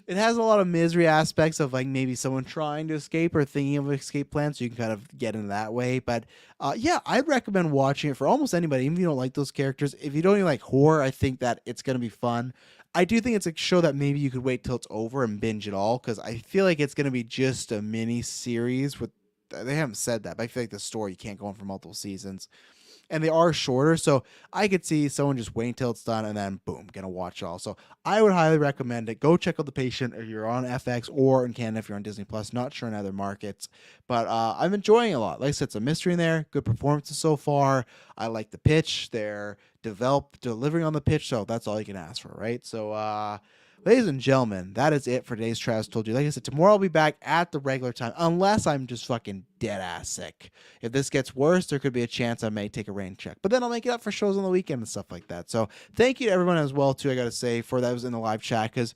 it has a lot of misery aspects of like maybe someone trying to escape or thinking of an escape plan, so you can kind of get in that way. But yeah, I'd recommend watching it for almost anybody, even if you don't like those characters. If you don't even like horror, I think that it's going to be fun. I do think it's a show that maybe you could wait till it's over and binge it all, because I feel like it's going to be just a mini series with. They haven't said that, but I feel like the story you can't go on for multiple seasons. And they are shorter, so I could see someone just waiting till it's done and then boom, gonna watch it all. So I would highly recommend it. Go check out The Patient if you're on FX or in Canada if you're on Disney Plus. Not sure in other markets, but I'm enjoying it a lot. Like I said, some mystery in there, good performances so far. I like the pitch. They're delivering on the pitch, so that's all you can ask for, right? So ladies and gentlemen, that is it for today's Travis Told You. Like I said, tomorrow I'll be back at the regular time, unless I'm just fucking dead ass sick. If this gets worse, there could be a chance I may take a rain check. But then I'll make it up for shows on the weekend and stuff like that. So thank you to everyone as well, too, I got to say, for that was in the live chat, because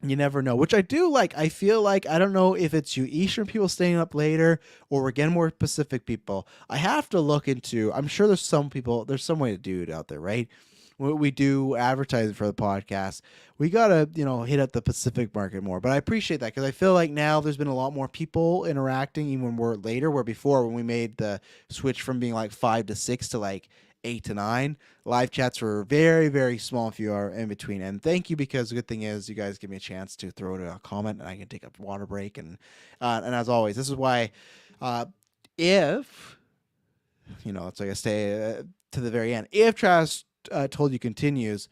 You never know, which I do like. I feel like, I don't know if it's you Eastern people staying up later or we're getting more Pacific people. I have to look into, I'm sure there's some people, there's some way to do it out there, right? When we do advertising for the podcast, we got to, hit up the Pacific market more. But I appreciate that because I feel like now there's been a lot more people interacting even when we're later, where before when we made the switch from being like 5 to 6 to like 8 to 9, live chats were very, very small, few are in between. And thank you, because the good thing is you guys give me a chance to throw to a comment and I can take a water break. And as always, this is why, if, it's like I stay to the very end, if Travis told you continues,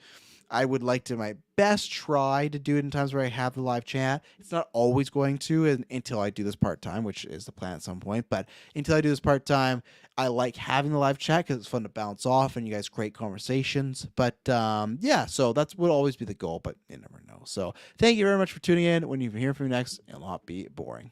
I would like to my best try to do it in times where I have the live chat. It's not always going to until I do this part-time, which is the plan at some point. But until I do this part-time, I like having the live chat because it's fun to bounce off and you guys great conversations. But yeah, so that's would always be the goal, but you never know. So thank you very much for tuning in. When you hear from me next, it'll not be boring.